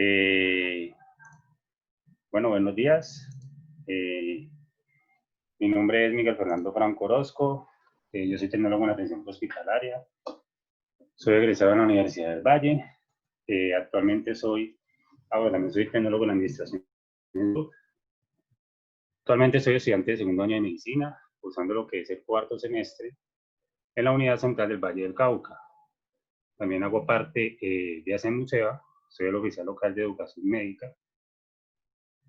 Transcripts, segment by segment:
Eh, bueno, buenos días. Mi nombre es Miguel Fernando Franco Orozco. Yo soy tecnólogo en atención hospitalaria. Soy egresado de la Universidad del Valle. También soy tecnólogo en administración. Actualmente soy estudiante de segundo año de medicina, cursando lo que es el cuarto semestre en la Unidad Central del Valle del Cauca. También hago parte de ASEMUSEVA, soy el oficial local de educación médica.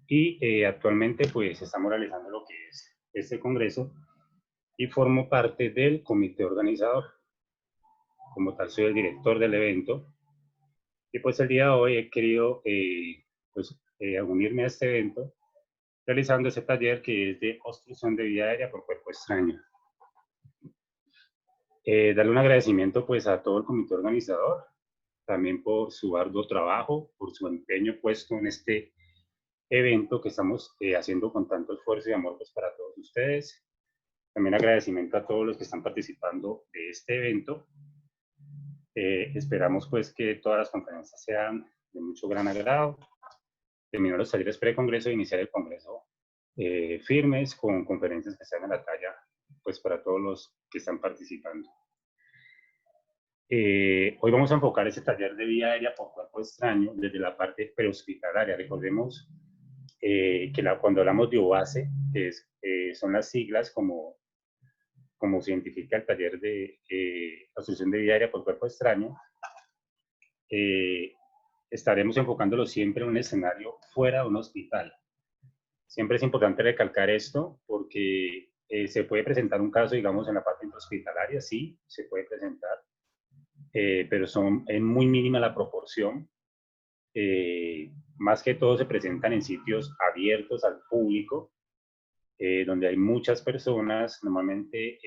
Y actualmente pues estamos realizando lo que es este congreso y formo parte del comité organizador. Como tal, soy el director del evento y pues el día de hoy he querido unirme a este evento realizando ese taller que es de obstrucción de vía aérea por cuerpo extraño. Darle un agradecimiento pues a todo el comité organizador, también por su arduo trabajo, por su empeño puesto en este evento que estamos haciendo con tanto esfuerzo y amor pues para todos ustedes. También agradecimiento a todos los que están participando de este evento. Esperamos pues que todas las conferencias sean de mucho gran agrado. Terminar los talleres pre-congreso e iniciar el congreso firmes con conferencias que sean a la talla pues para todos los que están participando. Hoy vamos a enfocar ese taller de vía aérea por cuerpo extraño desde la parte prehospitalaria. Recordemos cuando hablamos de OASE, que son las siglas como se identifica el taller de obstrucción de vía aérea por cuerpo extraño, estaremos enfocándolo siempre en un escenario fuera de un hospital. Siempre es importante recalcar esto porque se puede presentar un caso, digamos, en la parte intrahospitalaria, sí, se puede presentar, pero es muy mínima la proporción. Más que todo se presentan en sitios abiertos al público, donde hay muchas personas, normalmente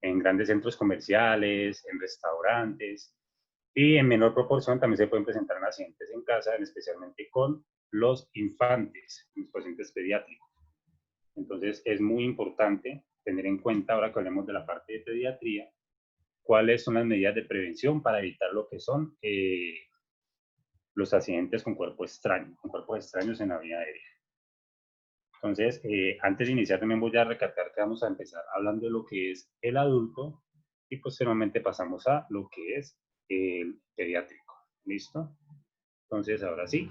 en grandes centros comerciales, en restaurantes, y en menor proporción también se pueden presentar en accidentes en casa, especialmente con los infantes, los pacientes pediátricos. Entonces es muy importante tener en cuenta, ahora que hablemos de la parte de pediatría, cuáles son las medidas de prevención para evitar lo que son los accidentes con cuerpos extraños en la vía aérea. Entonces, antes de iniciar también voy a recalcar que vamos a empezar hablando de lo que es el adulto y posteriormente pasamos a lo que es el pediátrico. ¿Listo? Entonces, ahora sí.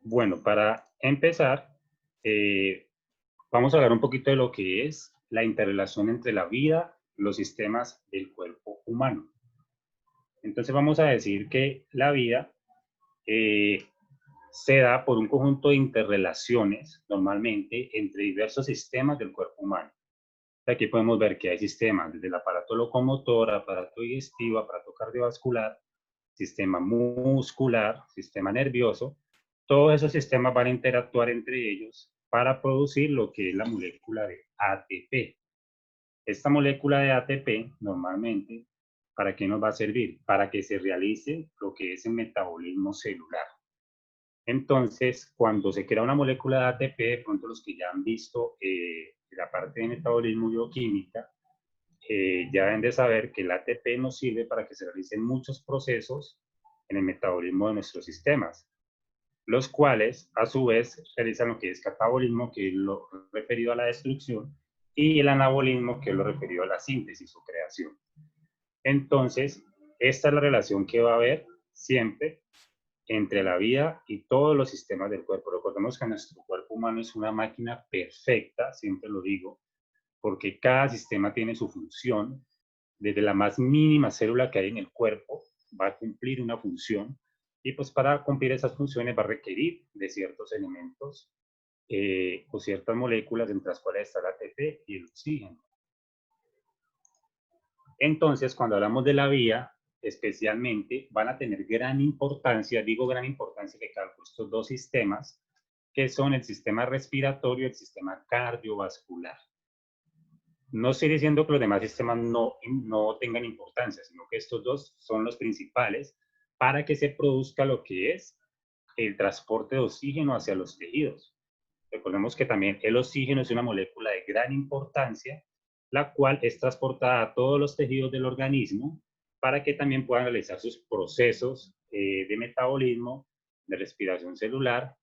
Bueno, para empezar, vamos a hablar un poquito de lo que es la interrelación entre la vida y los sistemas del cuerpo humano. Entonces vamos a decir que la vida se da por un conjunto de interrelaciones, normalmente, entre diversos sistemas del cuerpo humano. Aquí podemos ver que hay sistemas desde el aparato locomotor, aparato digestivo, aparato cardiovascular, sistema muscular, sistema nervioso. Todos esos sistemas van a interactuar entre ellos para producir lo que es la molécula de ATP. Esta molécula de ATP, normalmente, ¿para qué nos va a servir? Para que se realice lo que es el metabolismo celular. Entonces, cuando se crea una molécula de ATP, de pronto los que ya han visto la parte de metabolismo bioquímica, ya deben de saber que el ATP nos sirve para que se realicen muchos procesos en el metabolismo de nuestros sistemas, los cuales a su vez realizan lo que es catabolismo, que es lo referido a la destrucción, y el anabolismo, que es lo referido a la síntesis o creación. Entonces, esta es la relación que va a haber siempre entre la vida y todos los sistemas del cuerpo. Recordemos que nuestro cuerpo humano es una máquina perfecta, siempre lo digo, porque cada sistema tiene su función. Desde la más mínima célula que hay en el cuerpo va a cumplir una función y pues para cumplir esas funciones va a requerir de ciertos elementos o ciertas moléculas entre las cuales está el ATP y el oxígeno. Entonces, cuando hablamos de la vía, especialmente, van a tener gran importancia, digo gran importancia que calculo estos dos sistemas, que son el sistema respiratorio y el sistema cardiovascular. No estoy diciendo que los demás sistemas no tengan importancia, sino que estos dos son los principales para que se produzca lo que es el transporte de oxígeno hacia los tejidos. Recordemos que también el oxígeno es una molécula de gran importancia, la cual es transportada a todos los tejidos del organismo para que también puedan realizar sus procesos de metabolismo, de respiración celular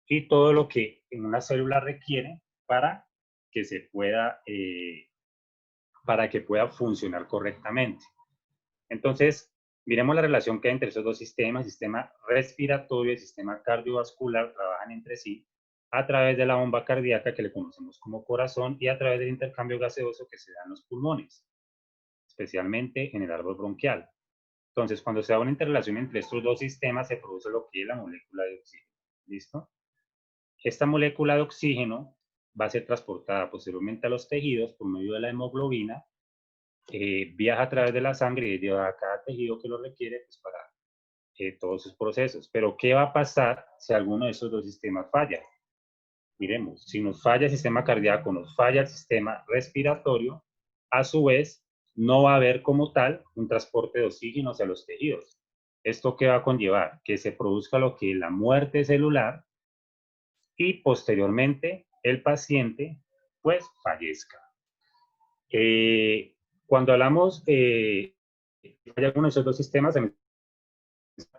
y todo lo que en una célula requiere para que pueda funcionar correctamente. Entonces, miremos la relación que hay entre esos dos sistemas, el sistema respiratorio y el sistema cardiovascular trabajan entre sí a través de la bomba cardíaca que le conocemos como corazón y a través del intercambio gaseoso que se da en los pulmones, especialmente en el árbol bronquial. Entonces, cuando se da una interrelación entre estos dos sistemas, se produce lo que es la molécula de oxígeno. ¿Listo? Esta molécula de oxígeno va a ser transportada posteriormente a los tejidos por medio de la hemoglobina, viaja a través de la sangre y lleva a cada tejido que lo requiere pues, para todos sus procesos. Pero, ¿qué va a pasar si alguno de esos dos sistemas falla? Miremos, si nos falla el sistema cardíaco, nos falla el sistema respiratorio, a su vez, no va a haber como tal un transporte de oxígeno hacia los tejidos. ¿Esto qué va a conllevar? Que se produzca lo que es la muerte celular y posteriormente el paciente pues fallezca. Cuando hablamos de algunos de esos dos sistemas,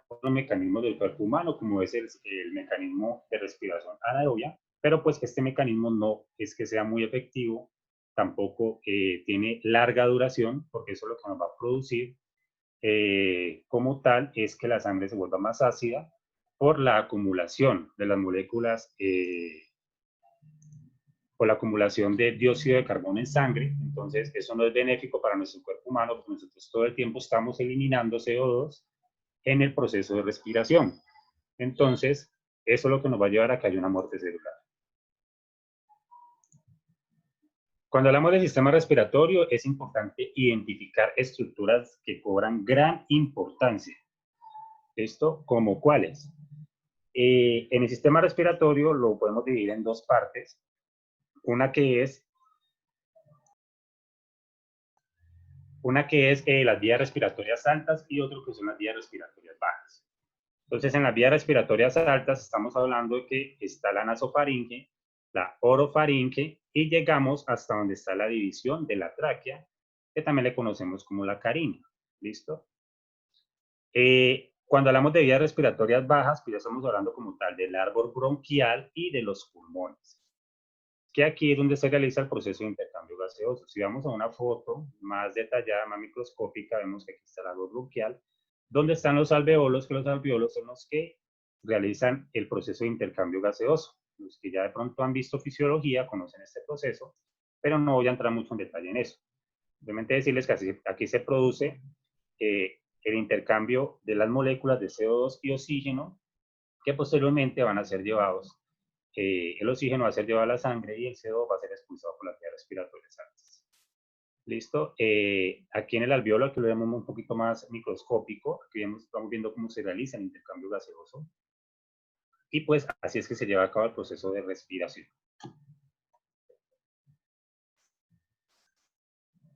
otros mecanismos del cuerpo humano, como es el mecanismo de respiración anaerobia, pero pues este mecanismo no es que sea muy efectivo, tampoco tiene larga duración, porque eso es lo que nos va a producir como tal es que la sangre se vuelva más ácida por la acumulación de las moléculas, por la acumulación de dióxido de carbono en sangre. Entonces, eso no es benéfico para nuestro cuerpo humano, porque nosotros todo el tiempo estamos eliminando CO2 en el proceso de respiración. Entonces, eso es lo que nos va a llevar a que haya una muerte celular. Cuando hablamos del sistema respiratorio, es importante identificar estructuras que cobran gran importancia. ¿Esto como cuáles? En el sistema respiratorio lo podemos dividir en dos partes. Una que es las vías respiratorias altas y otro que son las vías respiratorias bajas. Entonces, en las vías respiratorias altas estamos hablando de que está la nasofaringe, la orofaringe y llegamos hasta donde está la división de la tráquea, que también le conocemos como la carina. ¿Listo? Cuando hablamos de vías respiratorias bajas, pues ya estamos hablando como tal del árbol bronquial y de los pulmones, que aquí es donde se realiza el proceso de intercambio gaseoso. Si vamos a una foto más detallada, más microscópica, vemos que aquí está el árbol bronquial, donde están los alveolos, que los alveolos son los que realizan el proceso de intercambio gaseoso. Los que ya de pronto han visto fisiología conocen este proceso, pero no voy a entrar mucho en detalle en eso. Simplemente decirles que aquí se produce el intercambio de las moléculas de CO2 y oxígeno, que posteriormente van a ser llevados, el oxígeno va a ser llevado a la sangre y el CO2 va a ser expulsado por las vías respiratorias altas. ¿Listo? Aquí en el alveolo, aquí lo vemos un poquito más microscópico, aquí estamos viendo cómo se realiza el intercambio gaseoso. Y pues así es que se lleva a cabo el proceso de respiración.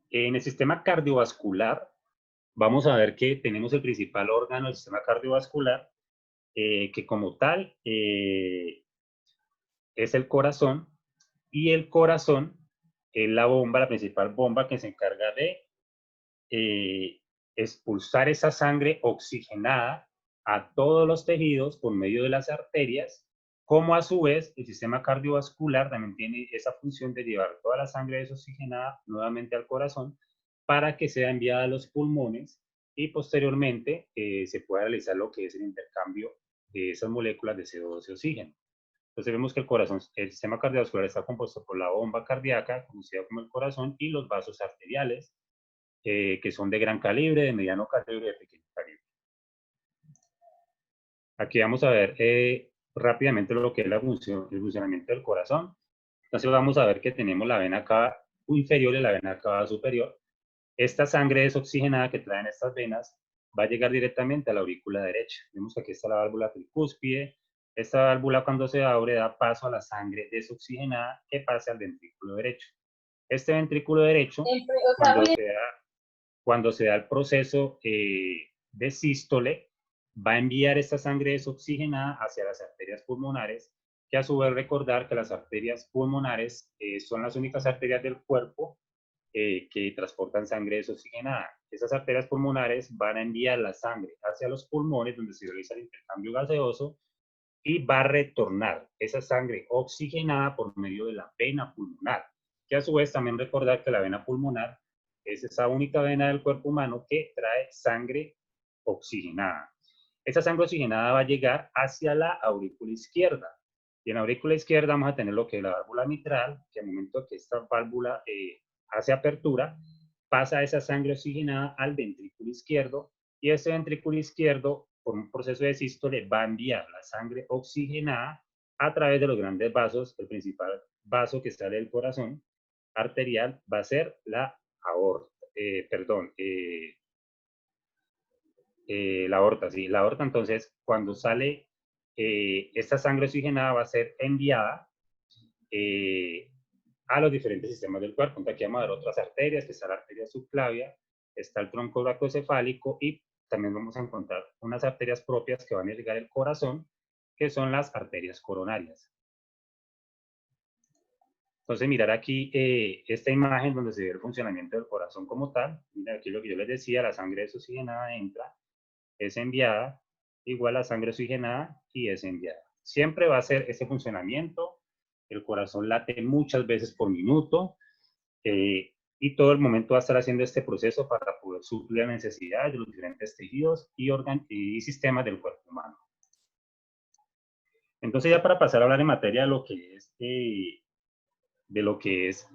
En el sistema cardiovascular, vamos a ver que tenemos el principal órgano del sistema cardiovascular, que como tal es el corazón, y el corazón es la principal bomba que se encarga de expulsar esa sangre oxigenada a todos los tejidos por medio de las arterias, como a su vez el sistema cardiovascular también tiene esa función de llevar toda la sangre desoxigenada nuevamente al corazón para que sea enviada a los pulmones y posteriormente se pueda realizar lo que es el intercambio de esas moléculas de CO2 y oxígeno. Entonces vemos que el sistema cardiovascular está compuesto por la bomba cardíaca, conocida como el corazón, y los vasos arteriales, que son de gran calibre, de mediano calibre y de pequeño calibre. Aquí vamos a ver rápidamente lo que es el funcionamiento del corazón. Entonces vamos a ver que tenemos la vena cava inferior y la vena cava superior. Esta sangre desoxigenada que traen estas venas va a llegar directamente a la aurícula derecha. Vemos que aquí está la válvula tricúspide. Esta válvula cuando se abre da paso a la sangre desoxigenada que pasa al ventrículo derecho. Este ventrículo derecho, cuando se da el proceso de sístole, va a enviar esta sangre desoxigenada hacia las arterias pulmonares que a su vez recordar que las arterias pulmonares son las únicas arterias del cuerpo que transportan sangre desoxigenada. Esas arterias pulmonares van a enviar la sangre hacia los pulmones, donde se realiza el intercambio gaseoso, y va a retornar esa sangre oxigenada por medio de la vena pulmonar, que a su vez también recordar que la vena pulmonar es esa única vena del cuerpo humano que trae sangre oxigenada. Esa sangre oxigenada va a llegar hacia la aurícula izquierda. Y en la aurícula izquierda vamos a tener lo que es la válvula mitral, que al momento que esta válvula hace apertura, pasa esa sangre oxigenada al ventrículo izquierdo, y ese ventrículo izquierdo, por un proceso de sístole, va a enviar la sangre oxigenada a través de los grandes vasos. El principal vaso que sale del corazón arterial va a ser la aorta, la aorta, sí, la aorta. Entonces, cuando sale esta sangre oxigenada va a ser enviada a los diferentes sistemas del cuerpo. Entonces, aquí vamos a ver otras arterias, que está la arteria subclavia, está el tronco brachiocefálico, y también vamos a encontrar unas arterias propias que van a irrigar el corazón, que son las arterias coronarias. Entonces, mirar aquí esta imagen donde se ve el funcionamiento del corazón como tal. Mira aquí lo que yo les decía, la sangre desoxigenada entra, es enviada, igual a sangre oxigenada y es enviada. Siempre va a ser ese funcionamiento. El corazón late muchas veces por minuto, y todo el momento va a estar haciendo este proceso para poder suplir las necesidades de los diferentes tejidos y sistemas del cuerpo humano. Entonces, ya para pasar a hablar en materia de lo que es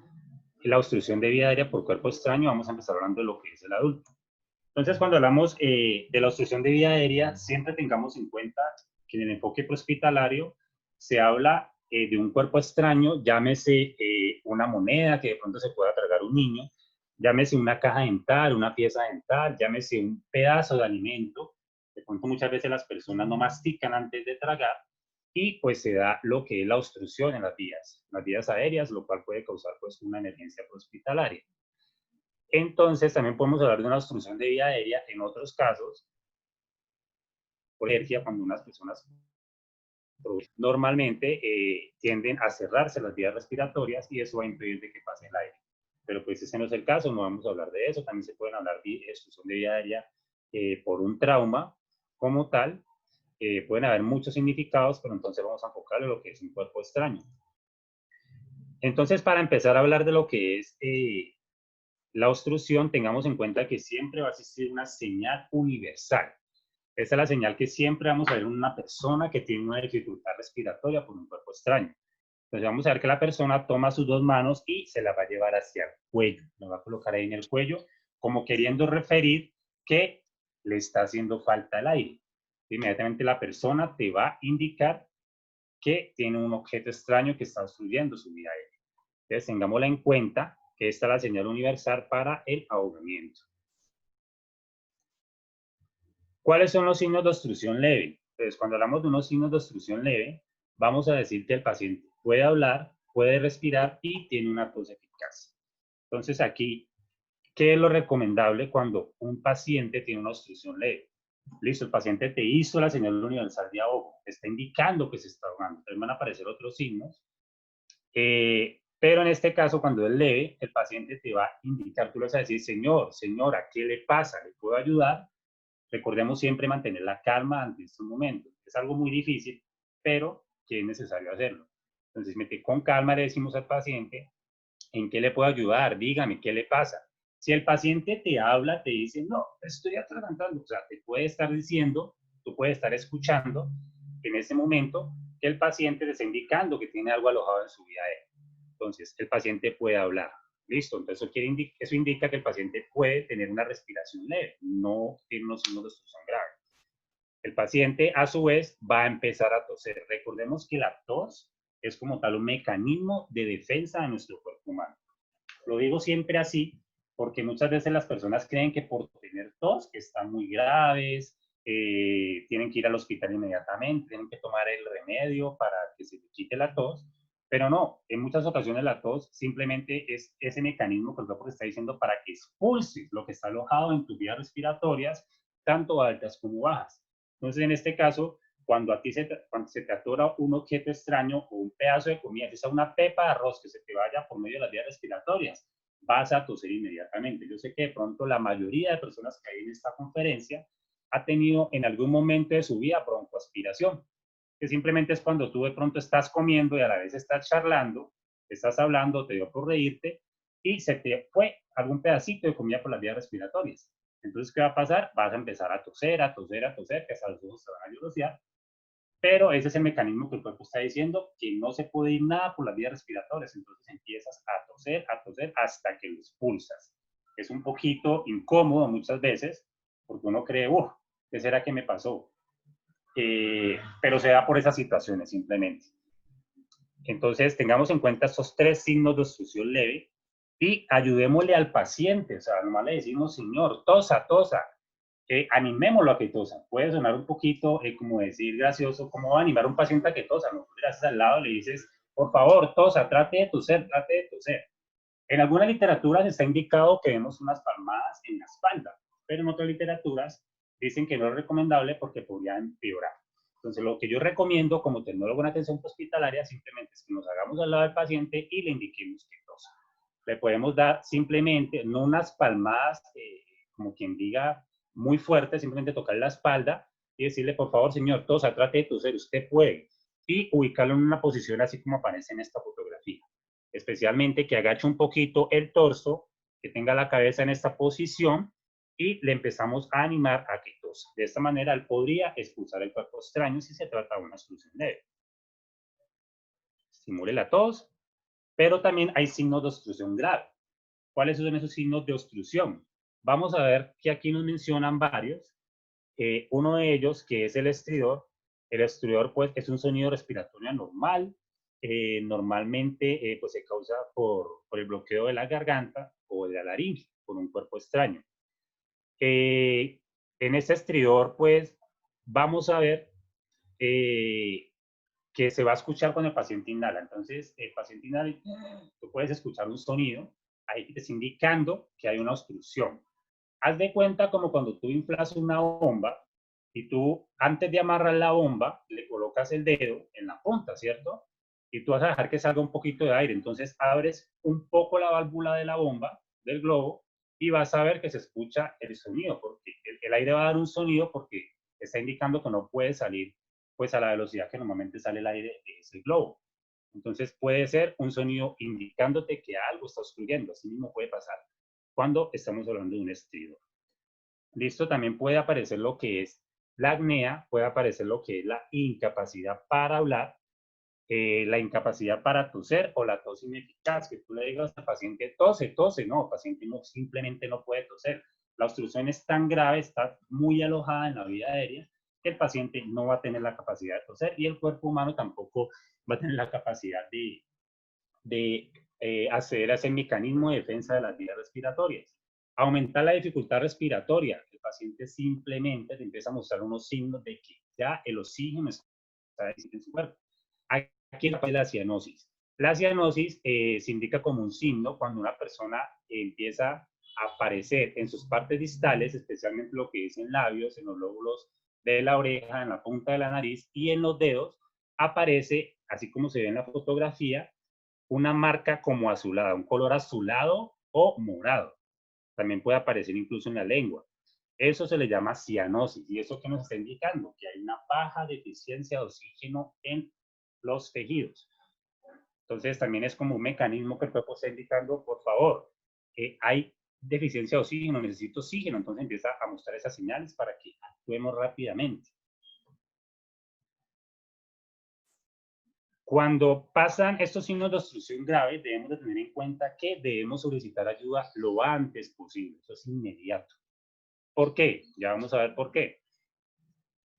la obstrucción de vía aérea por cuerpo extraño, vamos a empezar hablando de lo que es el adulto. Entonces, cuando hablamos de la obstrucción de vía aérea, siempre tengamos en cuenta que en el enfoque prehospitalario se habla de un cuerpo extraño, llámese una moneda que de pronto se pueda tragar un niño, llámese una caja dental, una pieza dental, llámese un pedazo de alimento. De pronto muchas veces las personas no mastican antes de tragar, y pues se da lo que es la obstrucción en las vías aéreas, lo cual puede causar pues una emergencia hospitalaria. Entonces también podemos hablar de una obstrucción de vía aérea en otros casos, por alergia, cuando unas personas normalmente tienden a cerrarse las vías respiratorias, y eso va a impedir de que pase el aire. Pero pues ese no es el caso, no vamos a hablar de eso. También se pueden hablar de obstrucción de vía aérea por un trauma como tal. Pueden haber muchos significados, pero entonces vamos a enfocar en lo que es un cuerpo extraño. Entonces, para empezar a hablar de lo que es la obstrucción, tengamos en cuenta que siempre va a existir una señal universal. Esa es la señal que siempre vamos a ver en una persona que tiene una dificultad respiratoria por un cuerpo extraño. Entonces vamos a ver que la persona toma sus dos manos y se la va a llevar hacia el cuello. La va a colocar ahí en el cuello, como queriendo referir que le está haciendo falta el aire. Inmediatamente la persona te va a indicar que tiene un objeto extraño que está obstruyendo su vía aérea. Entonces tengámosla en cuenta, que esta es la señal universal para el ahogamiento. ¿Cuáles son los signos de obstrucción leve? Entonces, cuando hablamos de unos signos de obstrucción leve, vamos a decir que el paciente puede hablar, puede respirar y tiene una tos eficaz. Entonces, aquí, ¿qué es lo recomendable cuando un paciente tiene una obstrucción leve? Listo, el paciente te hizo la señal universal de ahogo, te está indicando que se está ahogando. Entonces van a aparecer otros signos, pero en este caso, cuando es leve, el paciente te va a indicar, tú le vas a decir, señor, señora, ¿qué le pasa? ¿Le puedo ayudar? Recordemos siempre mantener la calma ante estos momentos. Es algo muy difícil, pero que es necesario hacerlo. Entonces, con calma le decimos al paciente, ¿en qué le puedo ayudar? Dígame, ¿qué le pasa? Si el paciente te habla, te dice, no, estoy atragantando, o sea, te puede estar diciendo, tú puedes estar escuchando en ese momento que el paciente te está indicando que tiene algo alojado en su vía aérea. Entonces, el paciente puede hablar. Listo, entonces eso indica que el paciente puede tener una respiración leve, no tiene unos signos de obstrucción grave. El paciente, a su vez, va a empezar a toser. Recordemos que la tos es como tal un mecanismo de defensa de nuestro cuerpo humano. Lo digo siempre así porque muchas veces las personas creen que por tener tos están muy graves, tienen que ir al hospital inmediatamente, tienen que tomar el remedio para que se les quite la tos, pero no, en muchas ocasiones la tos simplemente es ese mecanismo que el cuerpo está diciendo para que expulses lo que está alojado en tus vías respiratorias, tanto altas como bajas. Entonces, en este caso, cuando cuando se te atora un objeto extraño o un pedazo de comida, si sea una pepa de arroz que se te vaya por medio de las vías respiratorias, vas a toser inmediatamente. Yo sé que de pronto la mayoría de personas que hay en esta conferencia ha tenido en algún momento de su vida broncoaspiración, que simplemente es cuando tú de pronto estás comiendo y a la vez estás charlando, estás hablando, te dio por reírte y se te fue algún pedacito de comida por las vías respiratorias. Entonces, ¿qué va a pasar? Vas a empezar a toser, a toser, a toser, que hasta los ojos se van a llorosear, pero ese es el mecanismo que el cuerpo está diciendo que no se puede ir nada por las vías respiratorias, entonces empiezas a toser hasta que lo expulsas. Es un poquito incómodo muchas veces, porque uno cree, ¿qué será que me pasó? Pero se da por esas situaciones simplemente. Entonces, tengamos en cuenta estos 3 signos de obstrucción leve y ayudémosle al paciente. O sea, nomás le decimos, señor, tosa, tosa. Animémoslo a que tosa. Puede sonar un poquito, como decir gracioso, ¿cómo va a animar a un paciente a que tosa? No, le haces al lado, le dices, por favor, tosa, trate de toser, trate de toser. En algunas literaturas está indicado que demos unas palmadas en la espalda, pero en otras literaturas dicen que no es recomendable porque podría empeorar. Entonces, lo que yo recomiendo como tecnólogo en atención hospitalaria simplemente es que nos hagamos al lado del paciente y le indiquemos que tosa. Le podemos dar simplemente, no unas palmadas, como quien diga, muy fuertes, simplemente tocar la espalda y decirle, por favor, señor, tosa, trate de toser, usted puede. Y ubicarlo en una posición así como aparece en esta fotografía. Especialmente que agache un poquito el torso, que tenga la cabeza en esta posición y le empezamos a animar a que tosa. De esta manera, él podría expulsar el cuerpo extraño si se trata de una obstrucción leve. Estimule la tos, pero también hay signos de obstrucción grave. ¿Cuáles son esos signos de obstrucción? Vamos a ver que aquí nos mencionan varios. Uno de ellos, que es el estridor. El estridor, pues, es un sonido respiratorio anormal. Normalmente, pues, se causa por el bloqueo de la garganta o de la laringe, por un cuerpo extraño. En este estridor, pues, vamos a ver que se va a escuchar cuando el paciente inhala. Entonces, el paciente inhala, tú puedes escuchar un sonido, ahí te está indicando que hay una obstrucción. Haz de cuenta como cuando tú inflas una bomba y tú, antes de amarrar la bomba, le colocas el dedo en la punta, ¿cierto? Y tú vas a dejar que salga un poquito de aire. Entonces, abres un poco la válvula de la bomba, del globo, y vas a ver que se escucha el sonido, porque el aire va a dar un sonido porque está indicando que no puede salir pues a la velocidad que normalmente sale el aire de ese globo. Entonces puede ser un sonido indicándote que algo está obstruyendo. Así mismo puede pasar cuando estamos hablando de un estridor. Listo, también puede aparecer lo que es la apnea, puede aparecer lo que es la incapacidad para hablar, la incapacidad para toser o la tos ineficaz, que tú le digas al paciente tose, tose, no, el paciente no, simplemente no puede toser. La obstrucción es tan grave, está muy alojada en la vía aérea, que el paciente no va a tener la capacidad de toser y el cuerpo humano tampoco va a tener la capacidad de acceder a ese mecanismo de defensa de las vías respiratorias. Aumentar la dificultad respiratoria. El paciente simplemente te empieza a mostrar unos signos de que ya el oxígeno está en su cuerpo. Aquí es la cianosis. La cianosis se indica como un signo cuando una persona empieza a aparecer en sus partes distales, especialmente lo que es en labios, en los lóbulos de la oreja, en la punta de la nariz y en los dedos, aparece, así como se ve en la fotografía, una marca como azulada, un color azulado o morado. También puede aparecer incluso en la lengua. Eso se le llama cianosis. ¿Y eso qué nos está indicando? Que hay una baja deficiencia de oxígeno en los tejidos. Entonces, también es como un mecanismo que el cuerpo está indicando, por favor, hay deficiencia de oxígeno, necesito oxígeno. Entonces empieza a mostrar esas señales para que actuemos rápidamente. Cuando pasan estos signos de obstrucción grave, debemos de tener en cuenta que debemos solicitar ayuda lo antes posible. Eso es inmediato. ¿Por qué? Ya vamos a ver por qué.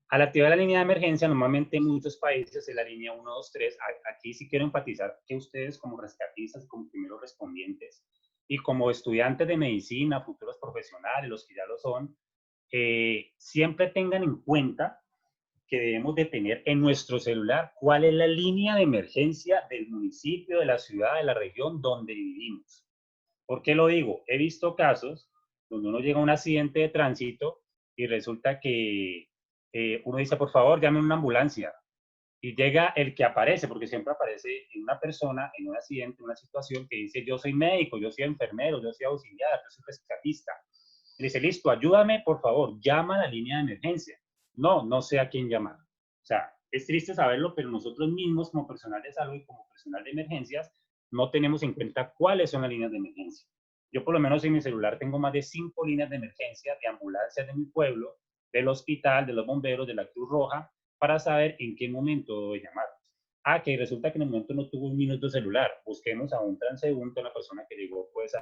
Al activar la línea de emergencia, normalmente en muchos países es la línea 123. Aquí sí quiero enfatizar que ustedes como rescatistas, como primeros respondientes y como estudiantes de medicina, futuros profesionales, los que ya lo son, siempre tengan en cuenta que debemos de tener en nuestro celular cuál es la línea de emergencia del municipio, de la ciudad, de la región donde vivimos. ¿Por qué lo digo? He visto casos donde uno llega a un accidente de tránsito y resulta que uno dice, por favor, llame una ambulancia. Y llega el que aparece, porque siempre aparece en una persona, en un accidente, en una situación que dice, yo soy médico, yo soy enfermero, yo soy auxiliar, yo soy rescatista. Y dice, listo, ayúdame, por favor, llama a la línea de emergencia. No, no sé a quién llamar. O sea, es triste saberlo, pero nosotros mismos, como personal de salud y como personal de emergencias, no tenemos en cuenta cuáles son las líneas de emergencia. Yo por lo menos en mi celular tengo más de 5 líneas de emergencia, de ambulancias de mi pueblo, del hospital, de los bomberos, de la Cruz Roja, para saber en qué momento debo llamar. Ah, que resulta que en el momento no tuvo un minuto celular. Busquemos a un transeúnte, una persona que llegó pues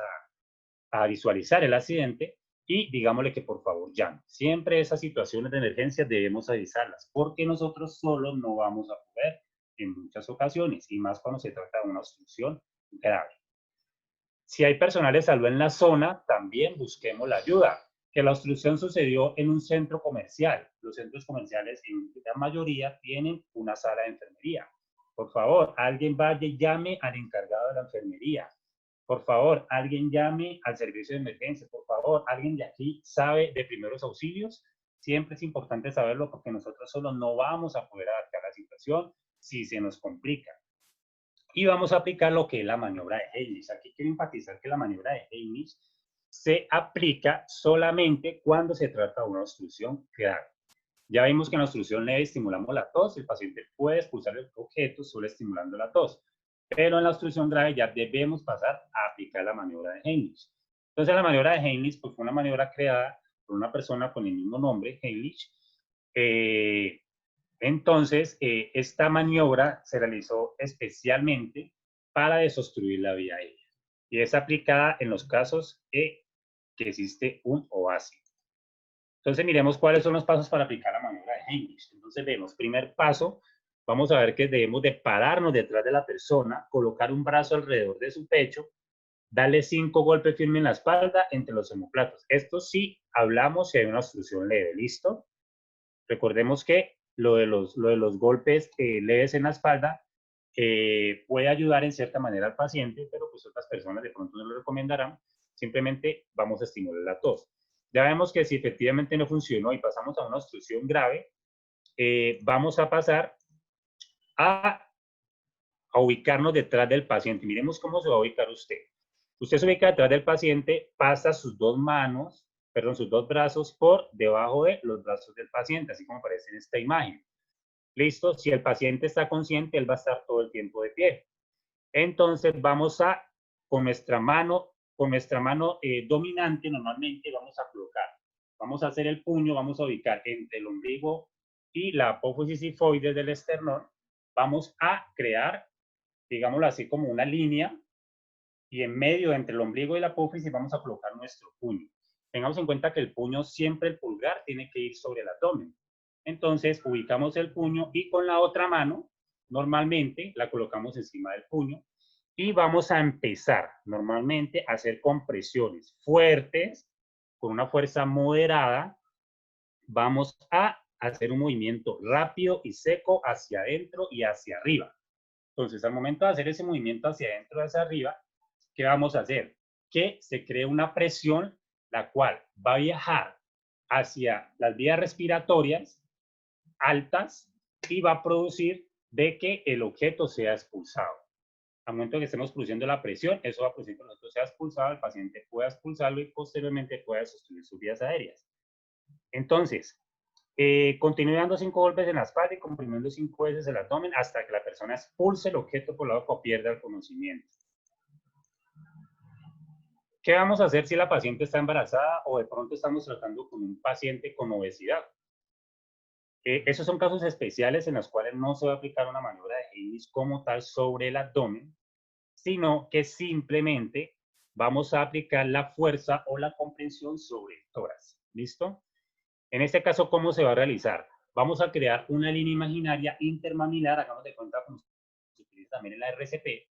a visualizar el accidente y digámosle que por favor llame. Siempre esas situaciones de emergencia debemos avisarlas porque nosotros solos no vamos a poder en muchas ocasiones y más cuando se trata de una obstrucción grave. Si hay personal de salud en la zona, también busquemos la ayuda. Que la obstrucción sucedió en un centro comercial. Los centros comerciales en la mayoría tienen una sala de enfermería. Por favor, alguien vaya y llame al encargado de la enfermería. Por favor, alguien llame al servicio de emergencia. Por favor, alguien de aquí sabe de primeros auxilios. Siempre es importante saberlo porque nosotros solo no vamos a poder adaptar la situación si se nos complica. Y vamos a aplicar lo que es la maniobra de Heimlich. Aquí quiero enfatizar que la maniobra de Heimlich se aplica solamente cuando se trata de una obstrucción grave. Ya vimos que en la obstrucción leve estimulamos la tos, el paciente puede expulsar el objeto solo estimulando la tos, pero en la obstrucción grave ya debemos pasar a aplicar la maniobra de Heimlich. Entonces la maniobra de Heimlich pues, fue una maniobra creada por una persona con el mismo nombre, Heimlich. Entonces, esta maniobra se realizó especialmente para desobstruir la vía aérea y es aplicada en los casos que existe un oasis. Entonces, miremos cuáles son los pasos para aplicar la maniobra de Heimlich. Entonces, vemos, primer paso, vamos a ver que debemos de pararnos detrás de la persona, colocar un brazo alrededor de su pecho, darle 5 golpes firmes en la espalda entre los omoplatos. Esto sí hablamos si hay una obstrucción leve, ¿listo? Recordemos que lo de los golpes leves en la espalda puede ayudar en cierta manera al paciente, pero pues otras personas de pronto no lo recomendarán. Simplemente vamos a estimular la tos. Ya vemos que si efectivamente no funcionó y pasamos a una obstrucción grave, vamos a pasar a ubicarnos detrás del paciente. Miremos cómo se va a ubicar usted. Usted se ubica detrás del paciente, pasa sus dos manos, perdón, sus dos brazos por debajo de los brazos del paciente, así como aparece en esta imagen. Listo, si el paciente está consciente, él va a estar todo el tiempo de pie. Entonces vamos a, con nuestra mano dominante, normalmente vamos a colocar, vamos a hacer el puño, vamos a ubicar entre el ombligo y la apófisis sifoide del esternón, vamos a crear, digámoslo así, como una línea y en medio entre el ombligo y la apófisis vamos a colocar nuestro puño. Tengamos en cuenta que el puño siempre, el pulgar, tiene que ir sobre el abdomen. Entonces, ubicamos el puño y con la otra mano, normalmente, la colocamos encima del puño y vamos a empezar, normalmente, a hacer compresiones fuertes, con una fuerza moderada. Vamos a hacer un movimiento rápido y seco hacia adentro y hacia arriba. Entonces, al momento de hacer ese movimiento hacia adentro y hacia arriba, ¿qué vamos a hacer? Que se cree una presión, la cual va a viajar hacia las vías respiratorias altas y va a producir de que el objeto sea expulsado. Al momento que estemos produciendo la presión, eso va a producir que el objeto sea expulsado, el paciente pueda expulsarlo y posteriormente pueda sostener sus vías aéreas. Entonces, continúe dando 5 golpes en la espalda y comprimiendo 5 veces el abdomen hasta que la persona expulse el objeto por la boca o pierda el conocimiento. ¿Qué vamos a hacer si la paciente está embarazada o de pronto estamos tratando con un paciente con obesidad? Esos son casos especiales en los cuales no se va a aplicar una maniobra de Heimlich como tal sobre el abdomen, sino que simplemente vamos a aplicar la fuerza o la comprensión sobre el tórax. ¿Listo? En este caso, ¿cómo se va a realizar? Vamos a crear una línea imaginaria intermamilar, hagamos de cuenta como se utiliza también en la RCP,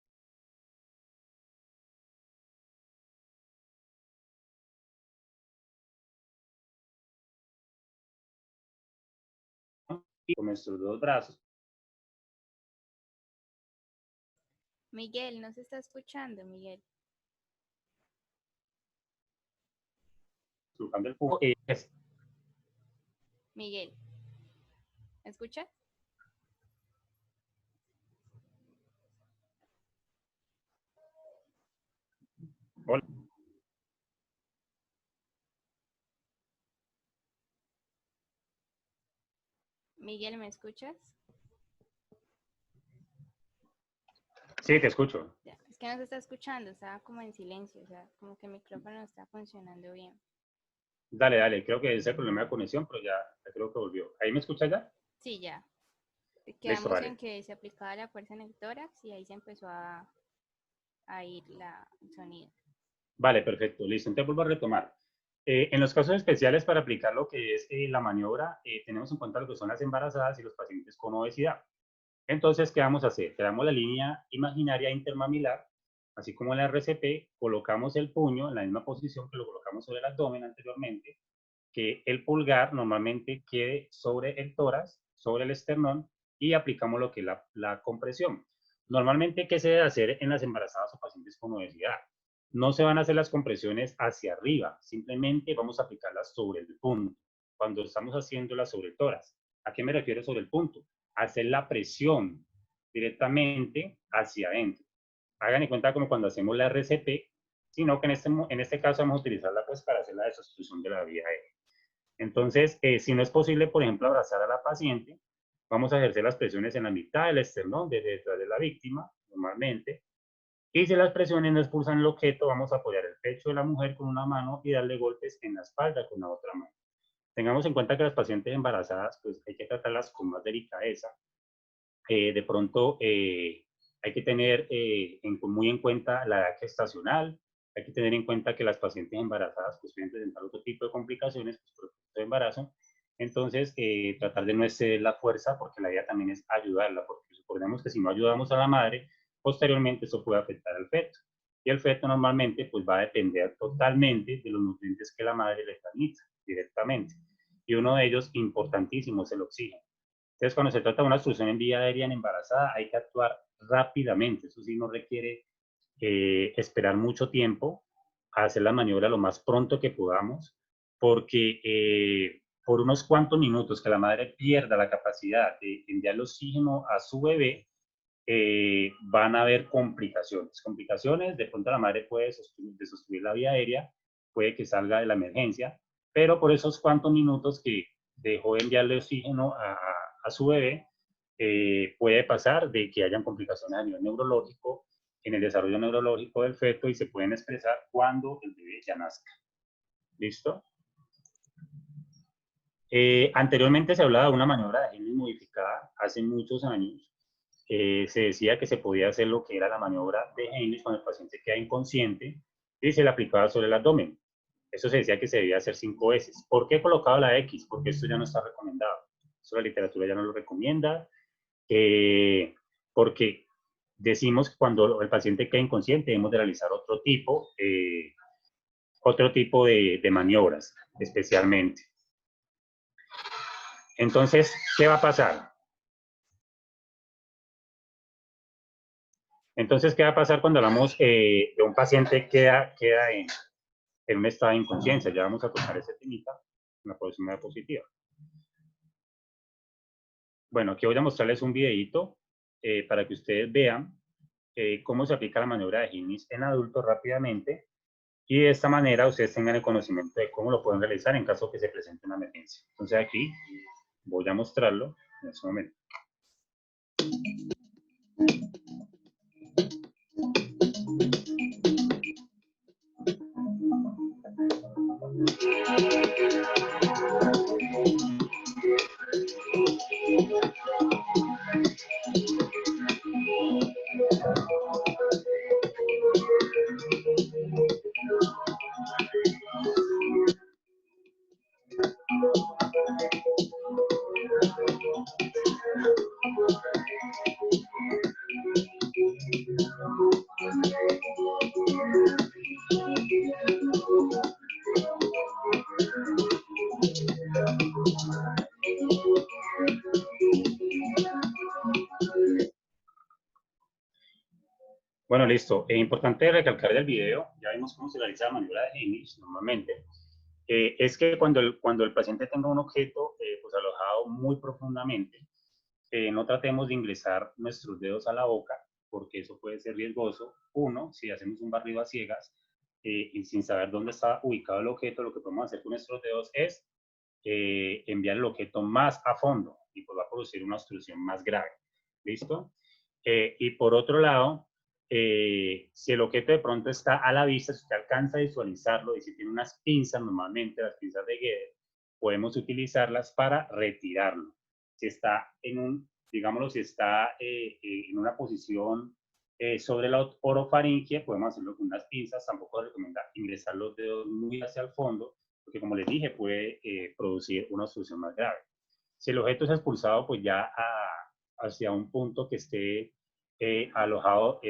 y con nuestros dos brazos, Miguel, ¿no se está escuchando, Miguel? colocando el pujo, Miguel. ¿Me escucha? Hola. Miguel, ¿me escuchas? Sí, te escucho. Ya, es que no se está escuchando, estaba como en silencio, o sea, como que el micrófono no está funcionando bien. Dale, dale, creo que es el problema de conexión, pero ya creo que volvió. ¿Ahí me escuchas ya? Sí, ya. Listo, Quedamos en dale. que se aplicaba la fuerza en el tórax y ahí se empezó a ir el sonido. Vale, perfecto, listo. Entonces vuelvo a retomar. En los casos especiales para aplicar lo que es la maniobra, tenemos en cuenta lo que son las embarazadas y los pacientes con obesidad. Entonces, ¿qué vamos a hacer? Creamos la línea imaginaria intermamilar, así como en la RCP, colocamos el puño en la misma posición que lo colocamos sobre el abdomen anteriormente, que el pulgar normalmente quede sobre el tórax, sobre el esternón, y aplicamos lo que es la compresión. Normalmente, ¿qué se debe hacer en las embarazadas o pacientes con obesidad? No se van a hacer las compresiones hacia arriba, simplemente vamos a aplicarlas sobre el punto, cuando estamos haciéndolas sobre el tórax. ¿A qué me refiero sobre el punto? Hacer la presión directamente hacia adentro. Hagan en cuenta como cuando hacemos la RCP, sino que en este caso vamos a utilizarla pues para hacer la desobstrucción de la vía aérea. Entonces, si no es posible, por ejemplo, abrazar a la paciente, vamos a ejercer las presiones en la mitad del esternón, desde detrás de la víctima, normalmente. Y si las presiones no expulsan el objeto, vamos a apoyar el pecho de la mujer con una mano y darle golpes en la espalda con la otra mano. Tengamos en cuenta que las pacientes embarazadas, pues hay que tratarlas con más delicadeza. De pronto, hay que tener muy en cuenta la edad gestacional, hay que tener en cuenta que las pacientes embarazadas pues, pueden presentar otro tipo de complicaciones pues, por el proceso de embarazo. Entonces, tratar de no exceder la fuerza, porque la idea también es ayudarla, porque suponemos que si no ayudamos a la madre, posteriormente eso puede afectar al feto. Y el feto normalmente pues, va a depender totalmente de los nutrientes que la madre le transmita directamente. Y uno de ellos, importantísimo, es el oxígeno. Entonces, cuando se trata de una obstrucción en vía aérea en embarazada, hay que actuar rápidamente. Eso sí, no requiere esperar mucho tiempo, a hacer la maniobra lo más pronto que podamos, porque por unos cuantos minutos que la madre pierda la capacidad de enviar el oxígeno a su bebé, van a haber complicaciones. Complicaciones, de pronto la madre puede desostruir la vía aérea, puede que salga de la emergencia, pero por esos cuantos minutos que dejó de enviarle oxígeno a su bebé, puede pasar de que hayan complicaciones a nivel neurológico, en el desarrollo neurológico del feto y se pueden expresar cuando el bebé ya nazca. ¿Listo? Anteriormente se hablaba de una maniobra de Henry modificada hace muchos años. Se decía que se podía hacer lo que era la maniobra de Henry cuando el paciente queda inconsciente y se le aplicaba sobre el abdomen. Eso se decía que se debía hacer 5 veces. ¿Por qué he colocado la X? Porque esto ya no está recomendado. Eso la literatura ya no lo recomienda. Porque decimos que cuando el paciente queda inconsciente debemos de realizar otro tipo de maniobras, especialmente. Entonces, ¿qué va a pasar? Entonces, ¿qué va a pasar cuando hablamos de un paciente que queda en un estado de inconsciencia? Ya vamos a tocar ese temita en la próxima diapositiva. Bueno, aquí voy a mostrarles un videito para que ustedes vean cómo se aplica la maniobra de Higgins en adultos rápidamente y de esta manera ustedes tengan el conocimiento de cómo lo pueden realizar en caso que se presente una emergencia. Entonces aquí voy a mostrarlo en este momento. Bueno, listo. Es importante recalcar del video, ya vimos cómo se realiza la maniobra de Higgins normalmente. Es que cuando el paciente tenga un objeto pues alojado insertarlo muy profundamente. No tratemos de ingresar nuestros dedos a la boca, porque eso puede ser riesgoso. Uno, si hacemos un barrido a ciegas y sin saber dónde está ubicado el objeto, lo que podemos hacer con nuestros dedos es enviar el objeto más a fondo y pues va a producir una obstrucción más grave. ¿Listo? Y por otro lado, si el objeto de pronto está a la vista, si usted alcanza a visualizarlo y si tiene unas pinzas, normalmente las pinzas de Guedes, podemos utilizarlas para retirarlo. Si está en un, digámoslo, si está en una posición sobre la orofaringe, podemos hacerlo con unas pinzas. Tampoco recomienda ingresar los dedos muy hacia el fondo, porque como les dije, puede producir una obstrucción más grave. Si el objeto es expulsado, pues ya hacia un punto que esté alojado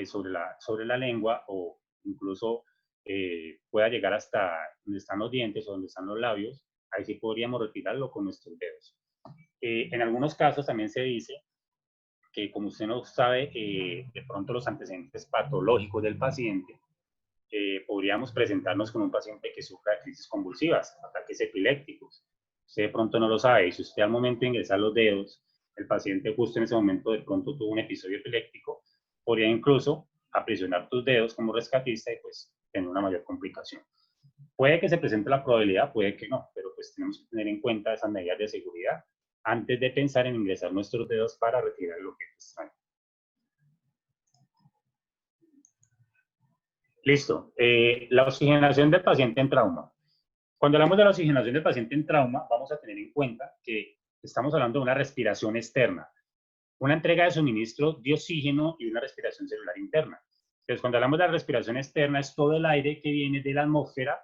sobre la lengua o incluso pueda llegar hasta donde están los dientes o donde están los labios, ahí sí podríamos retirarlo con nuestros dedos. En algunos casos también se dice que como usted no sabe de pronto los antecedentes patológicos del paciente, podríamos presentarnos con un paciente que sufra de crisis convulsivas, ataques epilépticos. Usted de pronto no lo sabe, y si usted al momento de ingresar los dedos, el paciente justo en ese momento de pronto tuvo un episodio epiléptico, podría incluso aprisionar tus dedos como rescatista y pues tener una mayor complicación. Puede que se presente la probabilidad, puede que no, pero pues tenemos que tener en cuenta esas medidas de seguridad antes de pensar en ingresar nuestros dedos para retirar el objeto extraño. Listo. La oxigenación del paciente en trauma. Cuando hablamos de la oxigenación del paciente en trauma, vamos a tener en cuenta que estamos hablando de una respiración externa, una entrega de suministro de oxígeno y una respiración celular interna. Entonces, cuando hablamos de la respiración externa, es todo el aire que viene de la atmósfera.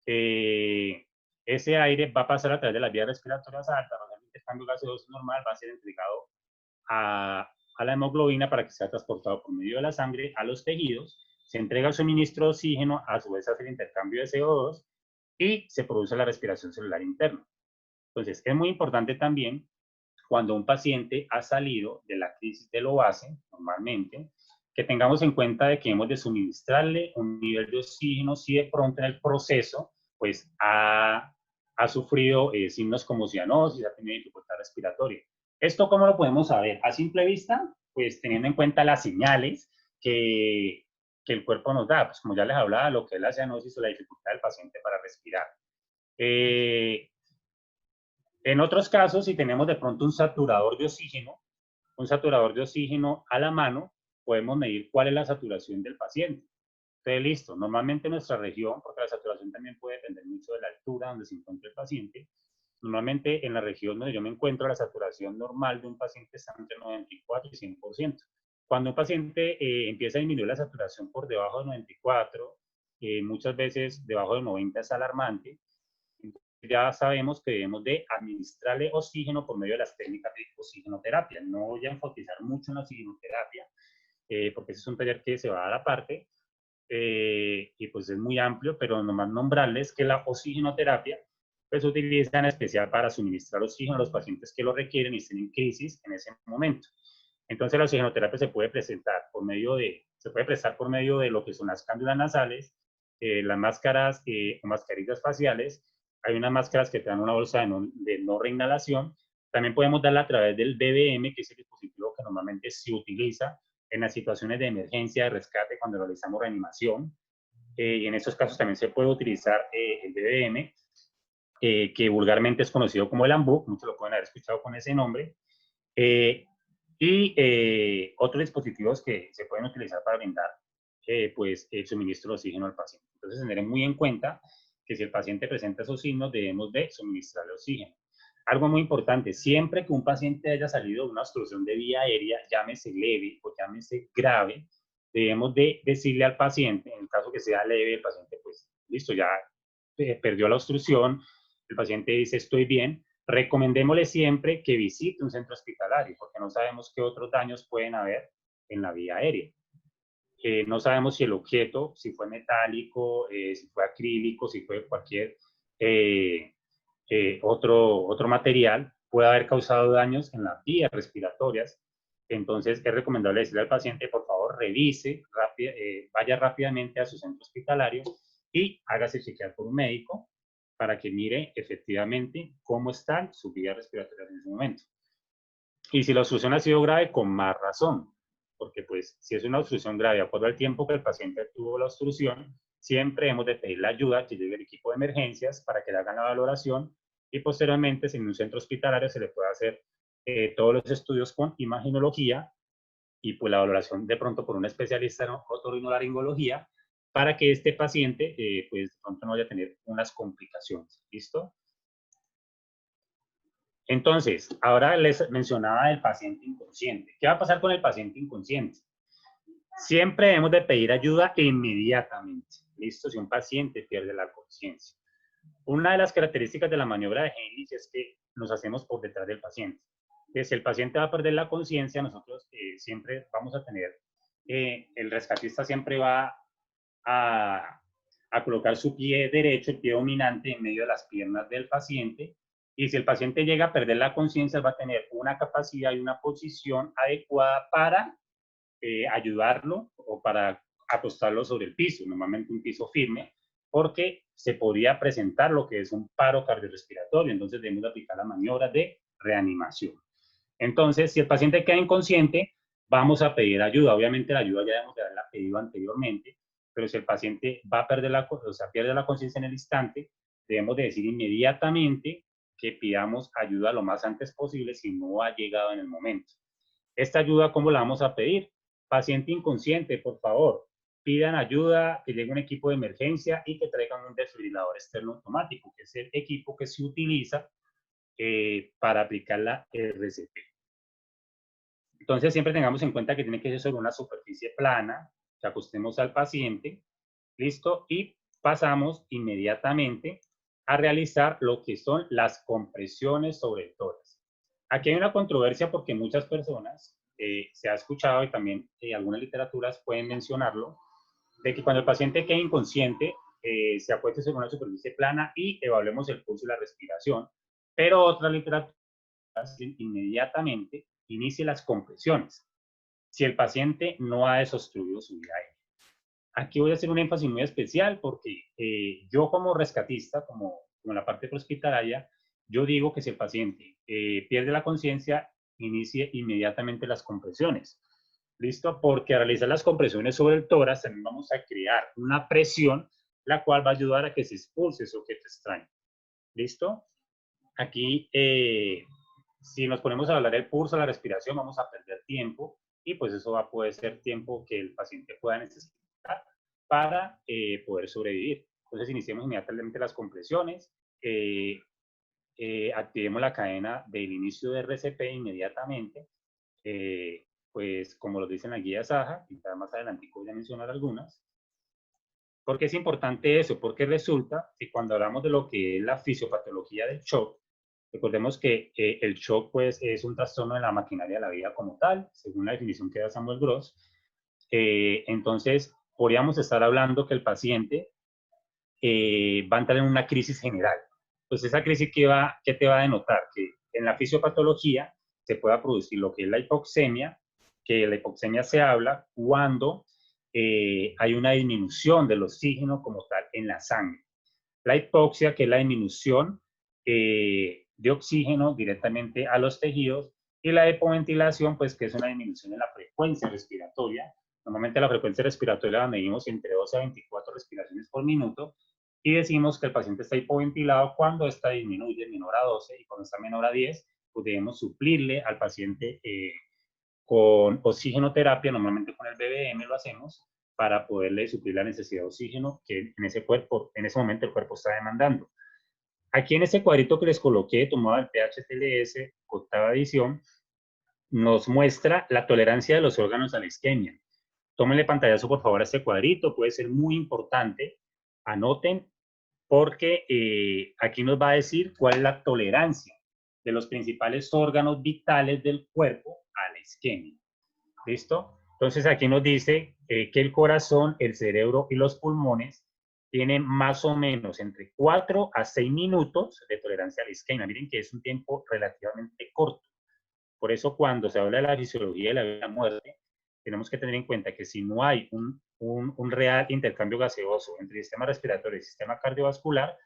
Ese aire va a pasar a través de las vías respiratorias altas, el intercambio gaseoso normal va a ser entregado a la hemoglobina para que sea transportado por medio de la sangre a los tejidos, se entrega el suministro de oxígeno, a su vez hace el intercambio de CO2 y se produce la respiración celular interna. Entonces, es muy importante también cuando un paciente ha salido de la crisis del OASE, normalmente, que tengamos en cuenta de que hemos de suministrarle un nivel de oxígeno si de pronto en el proceso pues ha sufrido signos como cianosis, ha tenido dificultad respiratoria. ¿Esto cómo lo podemos saber? A simple vista, pues teniendo en cuenta las señales que el cuerpo nos da, pues como ya les hablaba, lo que es la cianosis o la dificultad del paciente para respirar. En otros casos, si tenemos de pronto un saturador de oxígeno a la mano, podemos medir cuál es la saturación del paciente. Entonces, listo. Normalmente en nuestra región, porque la saturación también puede depender mucho de la altura donde se encuentra el paciente, normalmente en la región donde yo me encuentro, la saturación normal de un paciente está entre 94 y 100%. Cuando un paciente empieza a disminuir la saturación por debajo de 94, muchas veces debajo de 90 es alarmante. Ya sabemos que debemos de administrarle oxígeno por medio de las técnicas de oxigenoterapia. No voy a enfatizar mucho en la oxigenoterapia, porque ese es un taller que se va a dar aparte, y pues es muy amplio, pero nomás nombrarles que la oxigenoterapia pues se utiliza en especial para suministrar oxígeno a los pacientes que lo requieren y estén en crisis en ese momento. Entonces la oxigenoterapia se puede prestar por medio de lo que son las cándulas nasales, las máscaras o mascarillas faciales. Hay unas máscaras que te dan una bolsa de no reinhalación. También podemos darla a través del BBM, que es el dispositivo que normalmente se utiliza en las situaciones de emergencia, de rescate, cuando realizamos reanimación. Y en esos casos también se puede utilizar el BBM, que vulgarmente es conocido como el AMBU, muchos lo pueden haber escuchado con ese nombre. Y otros dispositivos que se pueden utilizar para brindar pues, el suministro de oxígeno al paciente. Entonces, tener muy en cuenta que si el paciente presenta esos signos, debemos de suministrarle oxígeno. Algo muy importante, siempre que un paciente haya salido de una obstrucción de vía aérea, llámese leve o llámese grave, debemos de decirle al paciente, en el caso que sea leve, el paciente pues listo, ya perdió la obstrucción, el paciente dice estoy bien, recomendémosle siempre que visite un centro hospitalario, porque no sabemos qué otros daños pueden haber en la vía aérea. No sabemos si el objeto, si fue metálico, si fue acrílico, si fue cualquier otro material, puede haber causado daños en las vías respiratorias. Entonces es recomendable decirle al paciente, por favor, revise, vaya rápidamente a su centro hospitalario y hágase chequear por un médico para que mire efectivamente cómo están sus vías respiratorias en ese momento. Y si la obstrucción ha sido grave, con más razón, porque pues si es una obstrucción grave, de acuerdo al tiempo que el paciente tuvo la obstrucción, siempre hemos de pedir la ayuda que llegue el equipo de emergencias para que le hagan la valoración y posteriormente, si en un centro hospitalario se le puede hacer todos los estudios con imaginología y pues la valoración de pronto por un especialista en otorrinolaringología para que este paciente pues de pronto no vaya a tener unas complicaciones. ¿Listo? Entonces, ahora les mencionaba el paciente inconsciente. ¿Qué va a pasar con el paciente inconsciente? Siempre debemos de pedir ayuda inmediatamente. ¿Listo? Si un paciente pierde la conciencia. Una de las características de la maniobra de Heimlich es que nos hacemos por detrás del paciente. Entonces, si el paciente va a perder la conciencia, nosotros siempre vamos a tener, el rescatista siempre va a colocar su pie derecho, el pie dominante, en medio de las piernas del paciente. Y si el paciente llega a perder la conciencia, va a tener una capacidad y una posición adecuada para ayudarlo o para acostarlo sobre el piso, normalmente un piso firme, porque se podría presentar lo que es un paro cardiorrespiratorio, entonces debemos aplicar la maniobra de reanimación. Entonces, si el paciente queda inconsciente, vamos a pedir ayuda. Obviamente la ayuda ya debemos de haberla pedido anteriormente, pero si el paciente va a perder pierde la conciencia en el instante, debemos de decir inmediatamente que pidamos ayuda lo más antes posible si no ha llegado en el momento. Esta ayuda, ¿cómo la vamos a pedir? Paciente inconsciente, por favor, pidan ayuda, que llegue un equipo de emergencia y que traigan un desfibrilador externo automático, que es el equipo que se utiliza para aplicar la RCP. Entonces, siempre tengamos en cuenta que tiene que ser sobre una superficie plana, que acostemos al paciente, listo, y pasamos inmediatamente a realizar lo que son las compresiones sobre el tórax. Aquí hay una controversia porque muchas personas, se ha escuchado y también algunas literaturas pueden mencionarlo, de que cuando el paciente quede inconsciente, se acueste sobre una superficie plana y evaluemos el pulso y la respiración, pero otra literatura inmediatamente inicie las compresiones si el paciente no ha desobstruido su vía aérea. Aquí voy a hacer un énfasis muy especial porque yo como rescatista, como la parte hospitalaria, yo digo que si el paciente pierde la conciencia, inicie inmediatamente las compresiones. ¿Listo? Porque al realizar las compresiones sobre el tórax también vamos a crear una presión, la cual va a ayudar a que se expulse ese objeto extraño. ¿Listo? Aquí, si nos ponemos a hablar del pulso, la respiración, vamos a perder tiempo y pues eso va a poder ser tiempo que el paciente pueda necesitar para poder sobrevivir. Entonces, iniciemos inmediatamente las compresiones, activemos la cadena del inicio de RCP inmediatamente, pues como lo dice en la guía SAHA, y más adelante voy a mencionar algunas. ¿Por qué es importante eso? Porque resulta que cuando hablamos de lo que es la fisiopatología del shock, recordemos que el shock pues, es un trastorno de la maquinaria de la vida como tal, según la definición que da Samuel Gross. Entonces, podríamos estar hablando que el paciente va a entrar en una crisis general. Entonces, esa crisis, ¿qué te va a denotar? Que en la fisiopatología se pueda producir lo que es la hipoxemia, que la hipoxemia se habla cuando hay una disminución del oxígeno como tal en la sangre. La hipoxia, que es la disminución de oxígeno directamente a los tejidos, y la hipoventilación, pues que es una disminución en la frecuencia respiratoria. Normalmente la frecuencia respiratoria la medimos entre 12 a 24 respiraciones por minuto, y decimos que el paciente está hipoventilado cuando esta disminuye menor a 12 y cuando está menor a 10, pues debemos suplirle al paciente con oxigenoterapia, normalmente con el BBM lo hacemos, para poderle suplir la necesidad de oxígeno que en ese momento el cuerpo está demandando. Aquí en ese cuadrito que les coloqué, tomado del PH-TLS, octava edición, nos muestra la tolerancia de los órganos a la isquemia. Tómenle pantallazo, por favor, a este cuadrito, puede ser muy importante. Anoten, porque aquí nos va a decir cuál es la tolerancia de los principales órganos vitales del cuerpo a la isquemia. ¿Listo? Entonces aquí nos dice que el corazón, el cerebro y los pulmones tienen más o menos entre 4 a 6 minutos de tolerancia a la isquemia. Miren que es un tiempo relativamente corto. Por eso cuando se habla de la fisiología de la vida y muerte, tenemos que tener en cuenta que si no hay un real intercambio gaseoso entre el sistema respiratorio y el sistema cardiovascular,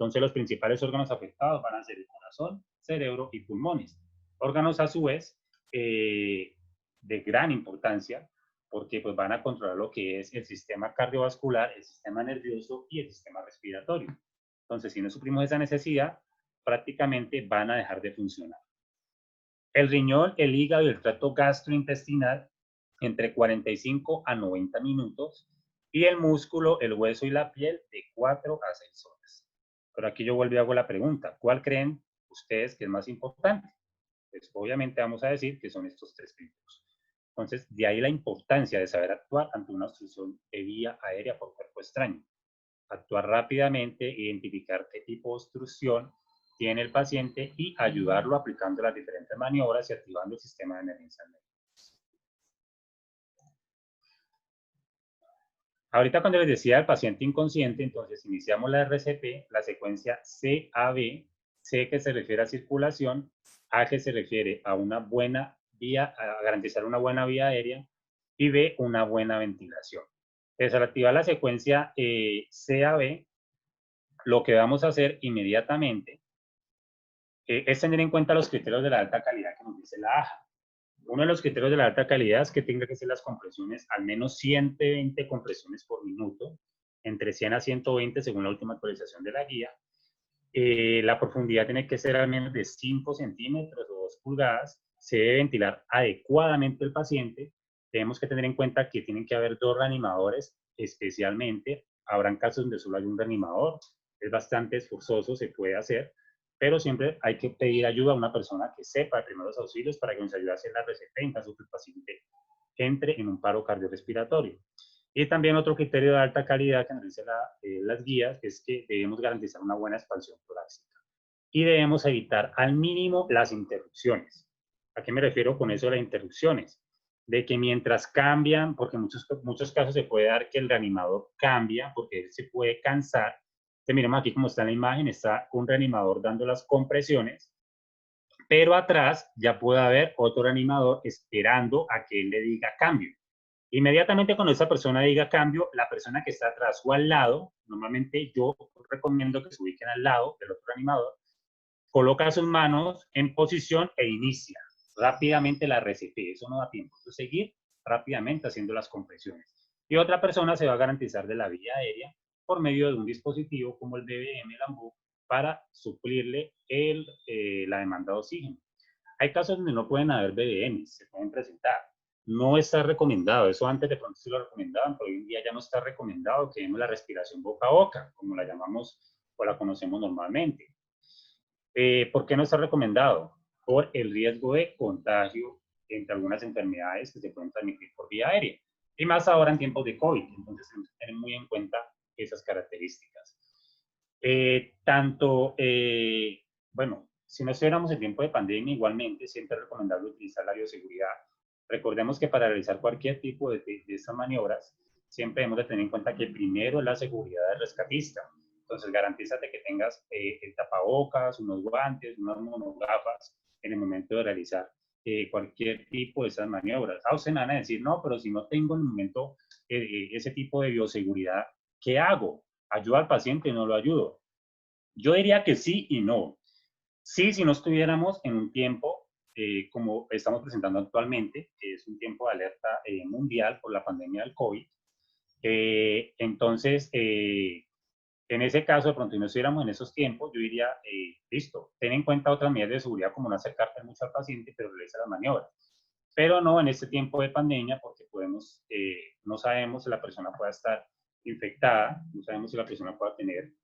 Entonces, los principales órganos afectados van a ser el corazón, cerebro y pulmones. Órganos, a su vez, de gran importancia, porque pues, van a controlar lo que es el sistema cardiovascular, el sistema nervioso y el sistema respiratorio. Entonces, si no suplimos esa necesidad, prácticamente van a dejar de funcionar. El riñón, el hígado y el tracto gastrointestinal entre 45 a 90 minutos y el músculo, el hueso y la piel de 4 a 6 horas. Pero aquí yo vuelvo y hago la pregunta, ¿cuál creen ustedes que es más importante? Pues obviamente vamos a decir que son estos tres primeros. Entonces, de ahí la importancia de saber actuar ante una obstrucción de vía aérea por cuerpo extraño. Actuar rápidamente, identificar qué tipo de obstrucción tiene el paciente y ayudarlo aplicando las diferentes maniobras y activando el sistema de emergencia. Ahorita cuando les decía el paciente inconsciente, entonces iniciamos la RCP, la secuencia CAB, C que se refiere a circulación, A que se refiere a una buena vía, a garantizar una buena vía aérea, y B, una buena ventilación. Entonces, al activar la secuencia CAB, lo que vamos a hacer inmediatamente es tener en cuenta los criterios de la alta calidad que nos dice la AJA. Uno de los criterios de la alta calidad es que tenga que ser las compresiones al menos 120 compresiones por minuto, entre 100 a 120 según la última actualización de la guía. La profundidad tiene que ser al menos de 5 centímetros o 2 pulgadas. Se debe ventilar adecuadamente el paciente. Tenemos que tener en cuenta que tienen que haber 2 reanimadores especialmente. Habrán casos donde solo hay un reanimador. Es bastante esforzoso, se puede hacer, pero siempre hay que pedir ayuda a una persona que sepa de primeros auxilios para que nos ayude a hacer la receta en caso que el paciente entre en un paro cardiorrespiratorio. Y también otro criterio de alta calidad que nos dice las guías es que debemos garantizar una buena expansión torácica y debemos evitar al mínimo las interrupciones. ¿A qué me refiero con eso de las interrupciones? De que mientras cambian, porque en muchos casos se puede dar que el reanimador cambia porque él se puede cansar. Entonces, miremos aquí como está en la imagen, está un reanimador dando las compresiones, pero atrás ya puede haber otro reanimador esperando a que él le diga cambio. Inmediatamente cuando esa persona diga cambio, la persona que está atrás o al lado, normalmente yo recomiendo que se ubiquen al lado del otro animador, coloca sus manos en posición e inicia rápidamente la RCP. Eso no da tiempo de seguir rápidamente haciendo las compresiones. Y otra persona se va a garantizar de la vía aérea por medio de un dispositivo como el BBM, el AMBU, para suplirle la demanda de oxígeno. Hay casos donde no pueden haber BBMs, se pueden presentar. No está recomendado, eso antes de pronto sí lo recomendaban, pero hoy en día ya no está recomendado que demos la respiración boca a boca, como la llamamos o la conocemos normalmente. ¿Por qué no está recomendado? Por el riesgo de contagio entre algunas enfermedades que se pueden transmitir por vía aérea. Y más ahora en tiempos de COVID, entonces tenemos que tener muy en cuenta esas características. Bueno, si no estuviéramos en tiempo de pandemia, igualmente siempre es recomendable utilizar la bioseguridad. Recordemos que para realizar cualquier tipo de estas maniobras, siempre debemos de tener en cuenta que primero es la seguridad del rescatista. Entonces, garantízate que tengas el tapabocas, unos guantes, unas monogafas en el momento de realizar cualquier tipo de esas maniobras. Ah, ustedes me van a decir, no, pero si no tengo en el momento ese tipo de bioseguridad, ¿qué hago? ¿Ayudo al paciente y no lo ayudo? Yo diría que sí y no. Sí, si no estuviéramos en un tiempo como estamos presentando actualmente, que es un tiempo de alerta mundial por la pandemia del COVID, entonces, en ese caso, de pronto, si no estuviéramos en esos tiempos, yo diría, listo, ten en cuenta otras medidas de seguridad como no acercarte mucho al paciente, pero realiza las maniobras. Pero no en este tiempo de pandemia, porque no sabemos si la persona pueda estar infectada, no sabemos si la persona pueda tener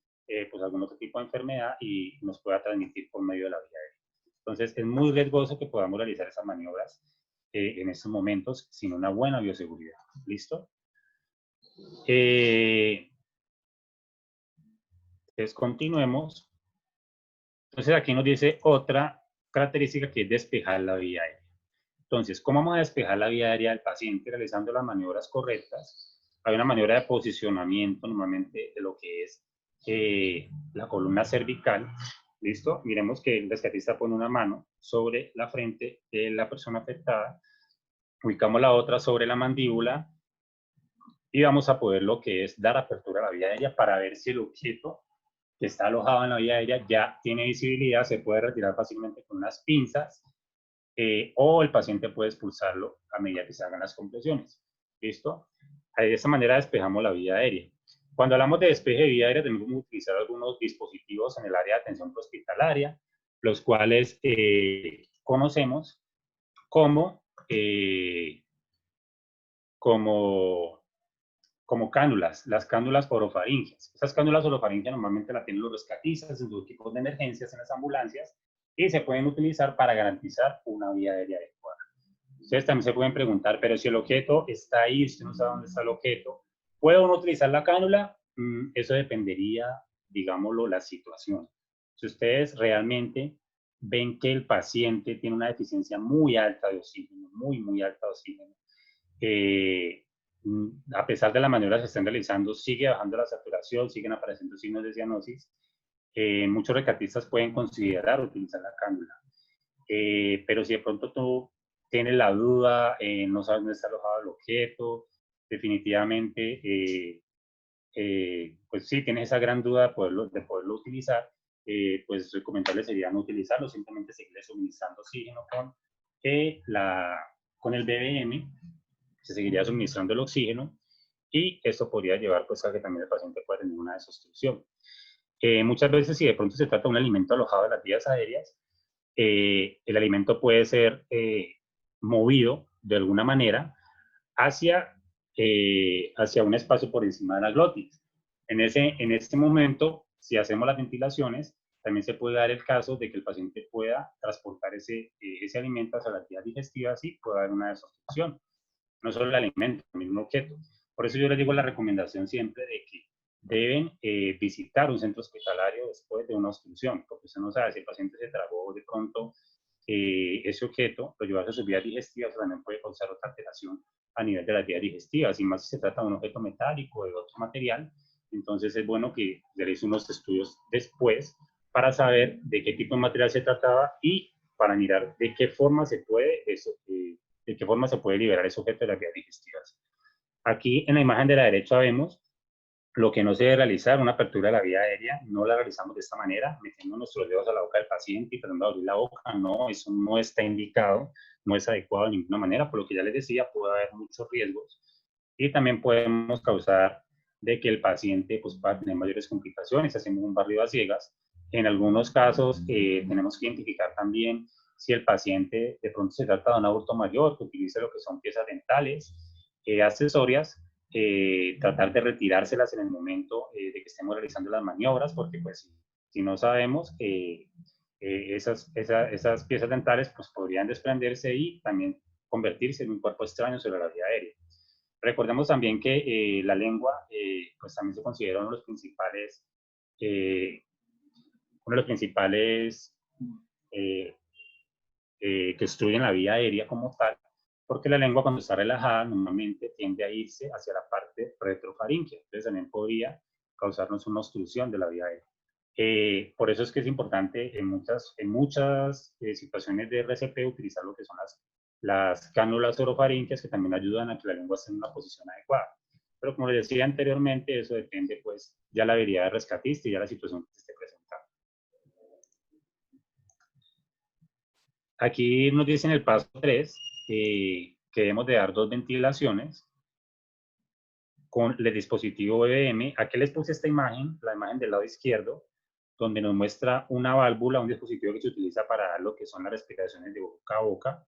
pues algún otro tipo de enfermedad y nos pueda transmitir por medio de la vía aérea. Entonces, es muy riesgoso que podamos realizar esas maniobras en estos momentos sin una buena bioseguridad. ¿Listo? Entonces, continuemos. Entonces, aquí nos dice otra característica que es despejar la vía aérea. Entonces, ¿cómo vamos a despejar la vía aérea del paciente realizando las maniobras correctas? Hay una maniobra de posicionamiento normalmente de lo que es la columna cervical. ¿Listo? Miremos que el rescatista pone una mano sobre la frente de la persona afectada, ubicamos la otra sobre la mandíbula y vamos a poder lo que es dar apertura a la vía aérea para ver si el objeto que está alojado en la vía aérea ya tiene visibilidad, se puede retirar fácilmente con unas pinzas, o el paciente puede expulsarlo a medida que se hagan las compresiones. ¿Listo? De esta manera despejamos la vía aérea. Cuando hablamos de despeje de vía aérea, tenemos que utilizar algunos dispositivos en el área de atención hospitalaria, los cuales conocemos como, como cánulas, las cánulas orofaringeas. Estas cánulas orofaringeas normalmente las tienen los rescatistas en sus equipos de emergencias en las ambulancias y se pueden utilizar para garantizar una vía aérea adecuada. Ustedes también se pueden preguntar, pero si el objeto está ahí, usted no sabe dónde está el objeto, ¿puede uno utilizar la cánula? Eso dependería, digámoslo, la situación. Si ustedes realmente ven que el paciente tiene una deficiencia muy alta de oxígeno, muy alta de oxígeno, a pesar de las maniobras que se están realizando, sigue bajando la saturación, siguen apareciendo signos de cianosis, muchos rescatistas pueden considerar utilizar la cánula. Pero si de pronto tú tienes la duda, no sabes dónde está alojado el objeto, definitivamente, pues sí, tienes esa gran duda de poderlo utilizar, pues recomendable sería no utilizarlo, simplemente seguirle suministrando oxígeno con el BBM, se seguiría suministrando el oxígeno y esto podría llevar pues a que también el paciente pueda tener una desobstrucción. Muchas veces si de pronto se trata de un alimento alojado en las vías aéreas, el alimento puede ser movido de alguna manera hacia, hacia un espacio por encima de la glotis. En este momento, si hacemos las ventilaciones, también se puede dar el caso de que el paciente pueda transportar ese alimento hacia las vías digestivas y pueda haber una desobstrucción. No solo el alimento, también un objeto. Por eso yo les digo la recomendación siempre de que deben visitar un centro hospitalario después de una obstrucción, porque usted no sabe si el paciente se tragó de pronto ese objeto, lo lleva a sus vías digestivas, también puede causar otra alteración a nivel de las vías digestivas, y más si se trata de un objeto metálico o de otro material, entonces es bueno que realice unos estudios después para saber de qué tipo de material se trataba y para mirar de qué forma se puede de qué forma se puede liberar ese objeto de las vías digestivas. Aquí en la imagen de la derecha vemos lo que no se debe realizar, una apertura de la vía aérea, no la realizamos de esta manera, metiendo nuestros dedos a la boca del paciente y tratando de abrir la boca, no, eso no está indicado, no es adecuado de ninguna manera, por lo que ya les decía, puede haber muchos riesgos y también podemos causar de que el paciente pues, va a tener mayores complicaciones, hacemos un barrido a ciegas. En algunos casos tenemos que identificar también si el paciente de pronto se trata de un aborto mayor, que utilice lo que son piezas dentales, accesorias, tratar de retirárselas en el momento de que estemos realizando las maniobras, porque pues si no sabemos, esas piezas dentales pues podrían desprenderse y también convertirse en un cuerpo extraño sobre la vía aérea. Recordemos también que la lengua pues también se considera uno de los principales que obstruyen la vía aérea como tal, porque la lengua cuando está relajada normalmente tiende a irse hacia la parte retrofaríngea, entonces también podría causarnos una obstrucción de la vía aérea. Por eso es que es importante en muchas situaciones de RCP utilizar lo que son las cánulas orofaringeas, que también ayudan a que la lengua esté en una posición adecuada. Pero como les decía anteriormente, eso depende pues ya la habilidad de rescatista y ya la situación que se esté presentando. Aquí nos dicen el paso 3, que debemos de dar 2 ventilaciones con el dispositivo BBM. Aquí les puse esta imagen, la imagen del lado izquierdo, donde nos muestra una válvula, un dispositivo que se utiliza para dar lo que son las respiraciones de boca a boca.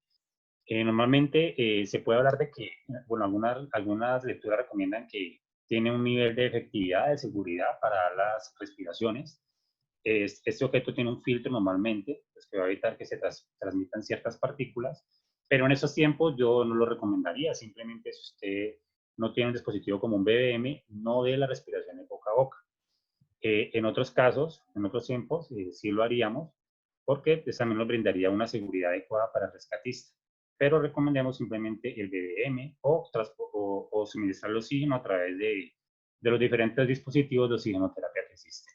Normalmente se puede hablar de que, bueno, algunas lecturas recomiendan que tiene un nivel de efectividad, de seguridad para dar las respiraciones. Este objeto tiene un filtro normalmente, pues, que va a evitar que se transmitan ciertas partículas, pero en esos tiempos yo no lo recomendaría, simplemente si usted no tiene un dispositivo como un BBM, no dé la respiración de boca a boca. En otros casos, en otros tiempos, sí lo haríamos, porque pues, también nos brindaría una seguridad adecuada para el rescatista. Pero recomendamos simplemente el BBM o suministrar el oxígeno a través de los diferentes dispositivos de oxigenoterapia que existen.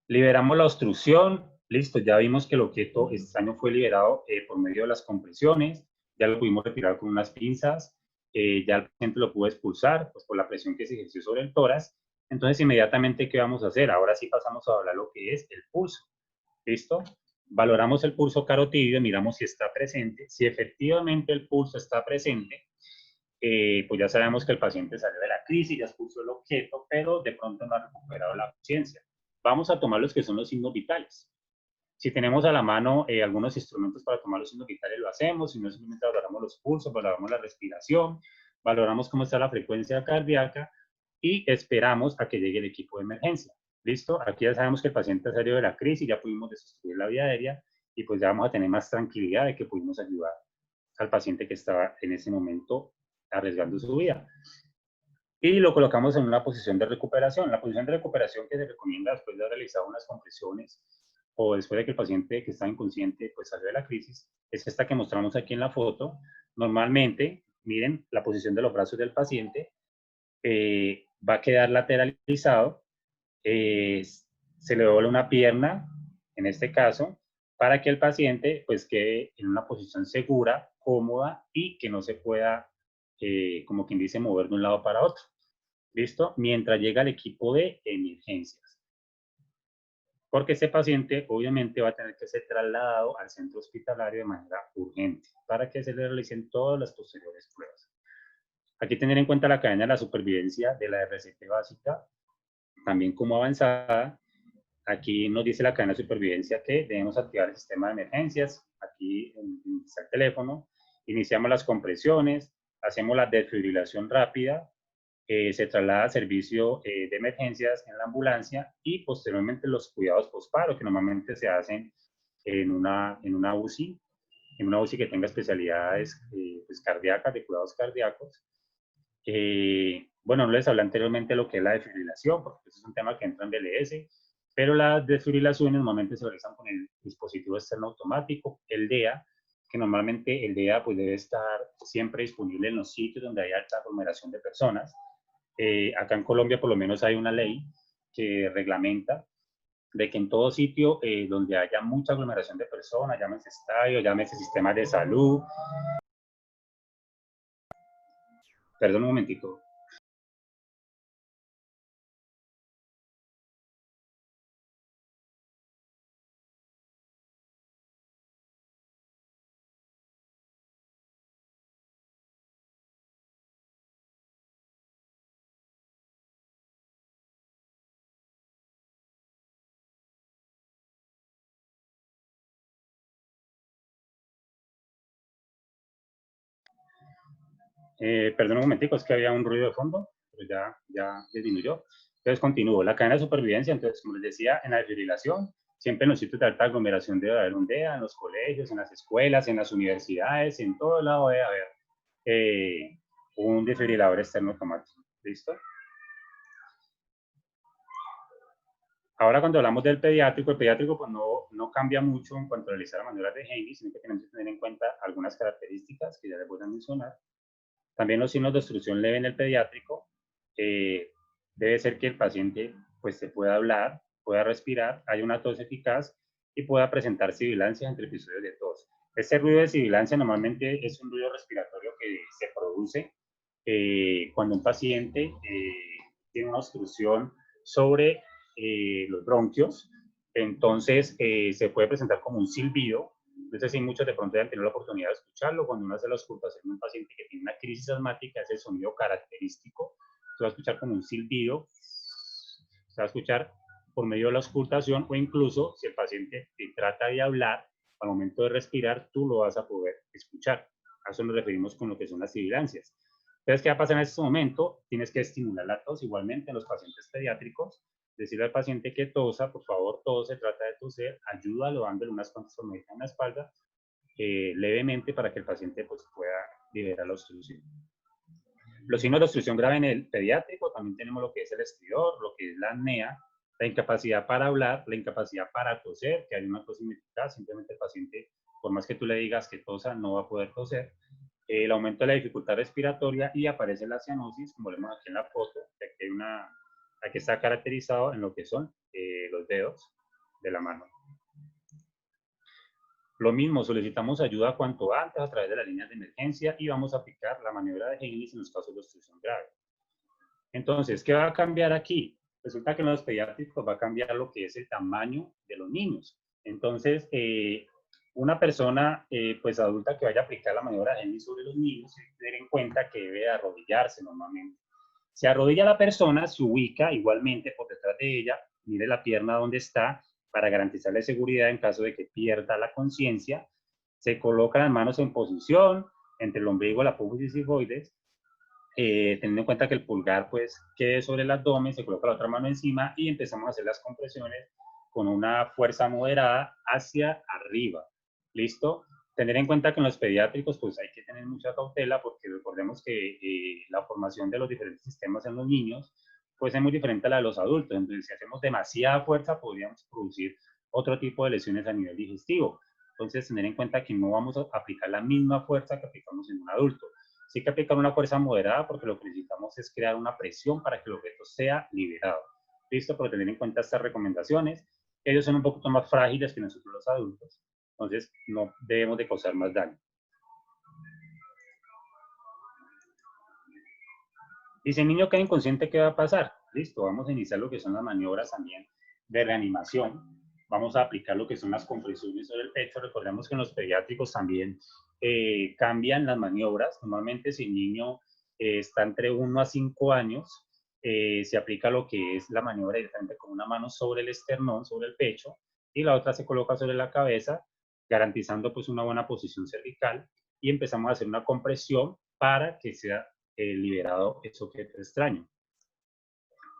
Liberamos la obstrucción, listo, ya vimos que el objeto extraño fue liberado por medio de las compresiones, ya lo pudimos retirar con unas pinzas, ya el paciente lo pudo expulsar pues, por la presión que se ejerció sobre el tórax Entonces, inmediatamente, ¿qué vamos a hacer? Ahora sí pasamos a hablar lo que es el pulso. ¿Listo? Valoramos el pulso carotídeo, miramos si está presente. Si efectivamente el pulso está presente, pues ya sabemos que el paciente salió de la crisis, ya expuso el objeto, pero de pronto no ha recuperado la conciencia. Vamos a tomar los que son los signos vitales. Si tenemos a la mano algunos instrumentos para tomar los signos vitales, lo hacemos. Si no, simplemente valoramos los pulsos, valoramos la respiración, valoramos cómo está la frecuencia cardíaca y esperamos a que llegue el equipo de emergencia. ¿Listo? Aquí ya sabemos que el paciente ha salido de la crisis, ya pudimos desobstruir la vía aérea y pues ya vamos a tener más tranquilidad de que pudimos ayudar al paciente que estaba en ese momento arriesgando su vida. Y lo colocamos en una posición de recuperación. La posición de recuperación que se recomienda después de haber realizado unas compresiones o después de que el paciente que está inconsciente pues salió de la crisis, es esta que mostramos aquí en la foto. Normalmente, miren la posición de los brazos del paciente, va a quedar lateralizado, se le dobla una pierna, en este caso, para que el paciente pues quede en una posición segura, cómoda y que no se pueda, como quien dice, mover de un lado para otro. ¿Listo? Mientras llega el equipo de emergencias. Porque ese paciente obviamente va a tener que ser trasladado al centro hospitalario de manera urgente para que se le realicen todas las posteriores pruebas. Aquí tener en cuenta la cadena de la supervivencia de la RCP básica, también como avanzada. Aquí nos dice la cadena de supervivencia que debemos activar el sistema de emergencias. Aquí está el teléfono. Iniciamos las compresiones, hacemos la desfibrilación rápida, se traslada a servicio de emergencias en la ambulancia y posteriormente los cuidados postparo que normalmente se hacen en una UCI, en una UCI que tenga especialidades pues, cardíacas, de cuidados cardíacos. Bueno, no les hablé anteriormente lo que es la desfibrilación, porque eso es un tema que entra en BLS, pero las desfibrilaciones normalmente se realizan con el dispositivo externo automático, el DEA, que normalmente el DEA pues, debe estar siempre disponible en los sitios donde hay alta aglomeración de personas. Acá en Colombia por lo menos hay una ley que reglamenta de que en todo sitio donde haya mucha aglomeración de personas, llámese estadio, llámese sistemas de salud. Perdón un momentico. Perdón un momentico, es que había un ruido de fondo, pero ya disminuyó. Entonces continúo. La cadena de supervivencia, entonces, como les decía, en la desfibrilación, siempre en los sitios de alta aglomeración debe haber un DEA, en los colegios, en las escuelas, en las universidades, en todo lado debe haber un desfibrilador externo automático. ¿Listo? Ahora cuando hablamos del pediátrico, el pediátrico pues no cambia mucho en cuanto a realizar manuras de Haney, sino que tenemos que tener en cuenta algunas características que ya les voy a mencionar. También los signos de obstrucción leve en el pediátrico, debe ser que el paciente pues se pueda hablar, pueda respirar, haya una tos eficaz y pueda presentar sibilancias entre episodios de tos. Este ruido de sibilancia normalmente es un ruido respiratorio que se produce cuando un paciente tiene una obstrucción sobre los bronquios, entonces se puede presentar como un silbido. Entonces, sí, muchos de pronto han tenido la oportunidad de escucharlo. Cuando uno hace la auscultación de un paciente que tiene una crisis asmática, es el sonido característico. Se va a escuchar como un silbido, se va a escuchar por medio de la auscultación o incluso si el paciente te trata de hablar, al momento de respirar, tú lo vas a poder escuchar. A eso nos referimos con lo que son las sibilancias. Entonces, ¿qué va a pasar en este momento? Tienes que estimular la tos igualmente en los pacientes pediátricos. Decirle al paciente que tosa, por favor, tose, trata de toser, ayúdalo dándole unas cuantas palmaditas en la espalda levemente para que el paciente pues, pueda liberar la obstrucción. Los signos de obstrucción grave en el pediátrico también tenemos lo que es el estridor, lo que es la apnea, la incapacidad para hablar, la incapacidad para toser, que hay una tos ineficaz, simplemente el paciente, por más que tú le digas que tosa, no va a poder toser. El aumento de la dificultad respiratoria y aparece la cianosis, como vemos aquí en la foto, aquí está caracterizado en lo que son los dedos de la mano. Lo mismo, solicitamos ayuda cuanto antes a través de las líneas de emergencia y vamos a aplicar la maniobra de Heimlich en los casos de obstrucción grave. Entonces, ¿qué va a cambiar aquí? Resulta que en los pediátricos va a cambiar lo que es el tamaño de los niños. Entonces, una persona pues adulta que vaya a aplicar la maniobra de Henry sobre los niños, tiene que tener en cuenta que debe arrodillarse normalmente. Se arrodilla la persona, se ubica igualmente por detrás de ella, mire la pierna donde está, para garantizarle seguridad en caso de que pierda la conciencia. Se colocan las manos en posición entre el ombligo, la apófisis y sigmoides, teniendo en cuenta que el pulgar pues quede sobre el abdomen, se coloca la otra mano encima y empezamos a hacer las compresiones con una fuerza moderada hacia arriba. ¿Listo? Tener en cuenta que en los pediátricos pues hay que tener mucha cautela porque recordemos que la formación de los diferentes sistemas en los niños pues es muy diferente a la de los adultos. Entonces, si hacemos demasiada fuerza podríamos producir otro tipo de lesiones a nivel digestivo. Entonces, tener en cuenta que no vamos a aplicar la misma fuerza que aplicamos en un adulto. Sí hay que aplicar una fuerza moderada porque lo que necesitamos es crear una presión para que el objeto sea liberado. ¿Listo? Pero tener en cuenta estas recomendaciones. Ellos son un poquito más frágiles que nosotros los adultos. Entonces, no debemos de causar más daño. Y si el niño queda inconsciente, ¿qué va a pasar? Listo, vamos a iniciar lo que son las maniobras también de reanimación. Vamos a aplicar lo que son las compresiones sobre el pecho. Recordemos que en los pediátricos también cambian las maniobras. Normalmente si el niño está entre 1 a 5 años, se aplica lo que es la maniobra directamente con una mano sobre el esternón, sobre el pecho, y la otra se coloca sobre la cabeza, garantizando pues una buena posición cervical, y empezamos a hacer una compresión para que sea liberado ese objeto extraño.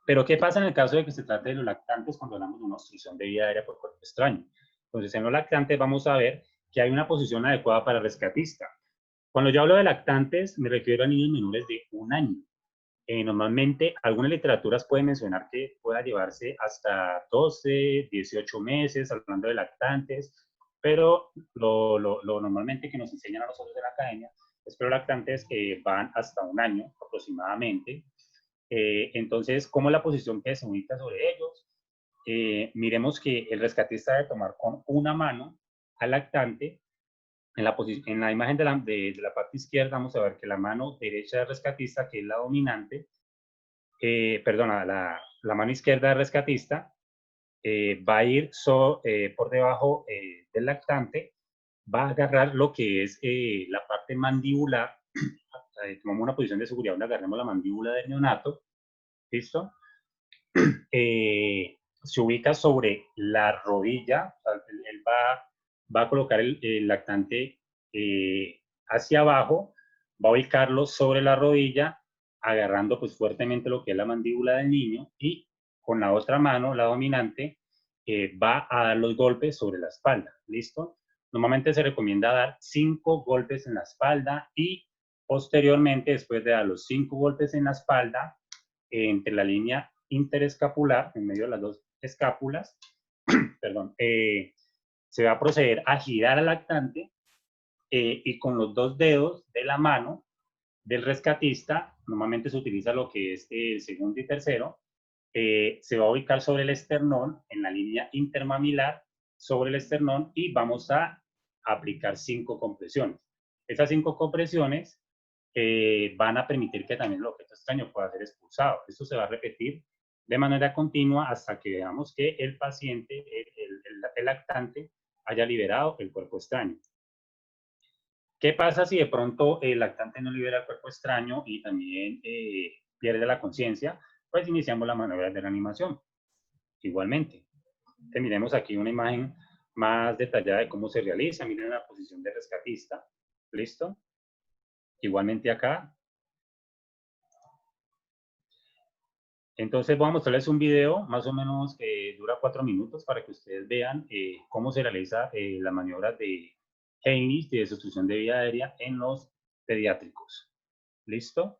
Pero, ¿qué pasa en el caso de que se trate de los lactantes cuando hablamos de una obstrucción de vía aérea por cuerpo extraño? Entonces, en los lactantes vamos a ver que hay una posición adecuada para el rescatista. Cuando yo hablo de lactantes, me refiero a niños menores de 1 año. Normalmente, algunas literaturas pueden mencionar que pueda llevarse hasta 12, 18 meses, hablando de lactantes, pero lo normalmente que nos enseñan a nosotros de la academia es que los lactantes van hasta 1 año aproximadamente. Entonces, ¿cómo es la posición que se ubica sobre ellos? Miremos que el rescatista debe tomar con una mano al lactante. En la imagen de la parte izquierda vamos a ver que la mano derecha del rescatista, que es la dominante, perdona, la mano izquierda del rescatista va a ir por debajo del lactante, va a agarrar lo que es la parte mandibular, tomamos una posición de seguridad donde agarremos la mandíbula del neonato, ¿listo? Se ubica sobre la rodilla, o sea, él va a colocar el lactante hacia abajo, va a ubicarlo sobre la rodilla, agarrando pues fuertemente lo que es la mandíbula del niño y con la otra mano, la dominante, va a dar los golpes sobre la espalda, ¿listo? Normalmente se recomienda dar 5 golpes en la espalda y posteriormente, después de dar los 5 golpes en la espalda, entre la línea interescapular, en medio de las dos escápulas, perdón, se va a proceder a girar al lactante y con los 2 dedos de la mano del rescatista, normalmente se utiliza lo que es el segundo y tercero, se va a ubicar sobre el esternón, en la línea intermamilar, sobre el esternón y vamos a aplicar 5 compresiones. Esas 5 compresiones van a permitir que también el objeto extraño pueda ser expulsado. Esto se va a repetir de manera continua hasta que veamos que el paciente, el lactante, haya liberado el cuerpo extraño. ¿Qué pasa si de pronto el lactante no libera el cuerpo extraño y también pierde la conciencia? Pues iniciamos la maniobra de reanimación. Igualmente. Entonces, miremos aquí una imagen más detallada de cómo se realiza. Miren la posición de rescatista. ¿Listo? Igualmente acá. Entonces voy a mostrarles un video, más o menos dura 4 minutos, para que ustedes vean cómo se realiza la maniobra de Heimlich de sustitución de vía aérea en los pediátricos. ¿Listo?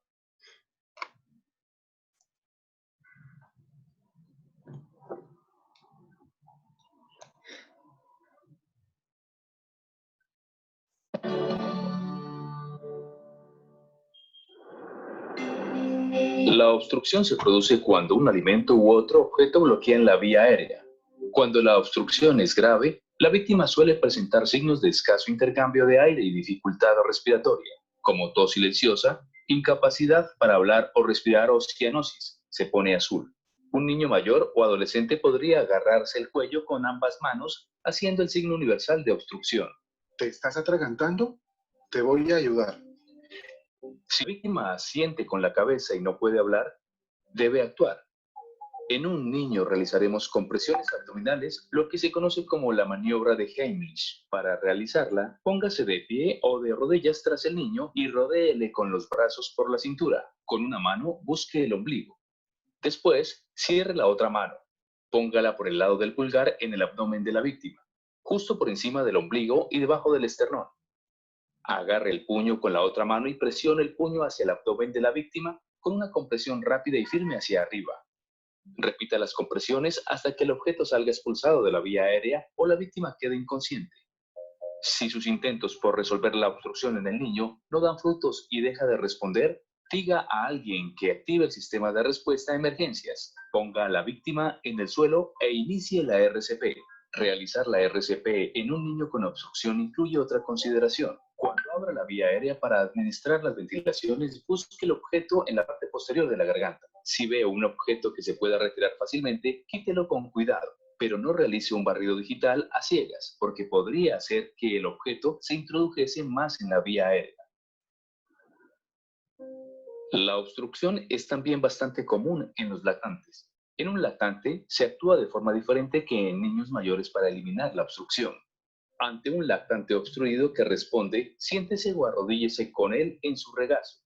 La obstrucción se produce cuando un alimento u otro objeto bloquean la vía aérea. Cuando la obstrucción es grave, la víctima suele presentar signos de escaso intercambio de aire y dificultad respiratoria, como tos silenciosa, Incapacidad para hablar o respirar o cianosis, se pone azul. Un niño mayor o adolescente podría agarrarse el cuello con ambas manos, haciendo el signo universal de obstrucción. ¿Te estás atragantando? Te voy a ayudar. Si la víctima asiente con la cabeza y no puede hablar, debe actuar. En un niño realizaremos compresiones abdominales, lo que se conoce como la maniobra de Heimlich. Para realizarla, póngase de pie o de rodillas tras el niño y rodéele con los brazos por la cintura. Con una mano, busque el ombligo. Después, cierre la otra mano. Póngala por el lado del pulgar en el abdomen de la víctima, justo por encima del ombligo y debajo del esternón. Agarre el puño con la otra mano y presione el puño hacia el abdomen de la víctima con una compresión rápida y firme hacia arriba. Repita las compresiones hasta que el objeto salga expulsado de la vía aérea o la víctima quede inconsciente. Si sus intentos por resolver la obstrucción en el niño no dan frutos y deja de responder, diga a alguien que active el sistema de respuesta a emergencias, ponga a la víctima en el suelo e inicie la RCP. Realizar la RCP en un niño con obstrucción incluye otra consideración. Cuando abra la vía aérea para administrar las ventilaciones, busque el objeto en la parte posterior de la garganta. Si ve un objeto que se pueda retirar fácilmente, quítelo con cuidado, pero no realice un barrido digital a ciegas, porque podría hacer que el objeto se introdujese más en la vía aérea. La obstrucción es también bastante común en los lactantes. En un lactante se actúa de forma diferente que en niños mayores para eliminar la obstrucción. Ante un lactante obstruido que responde, siéntese o arrodíllese con él en su regazo.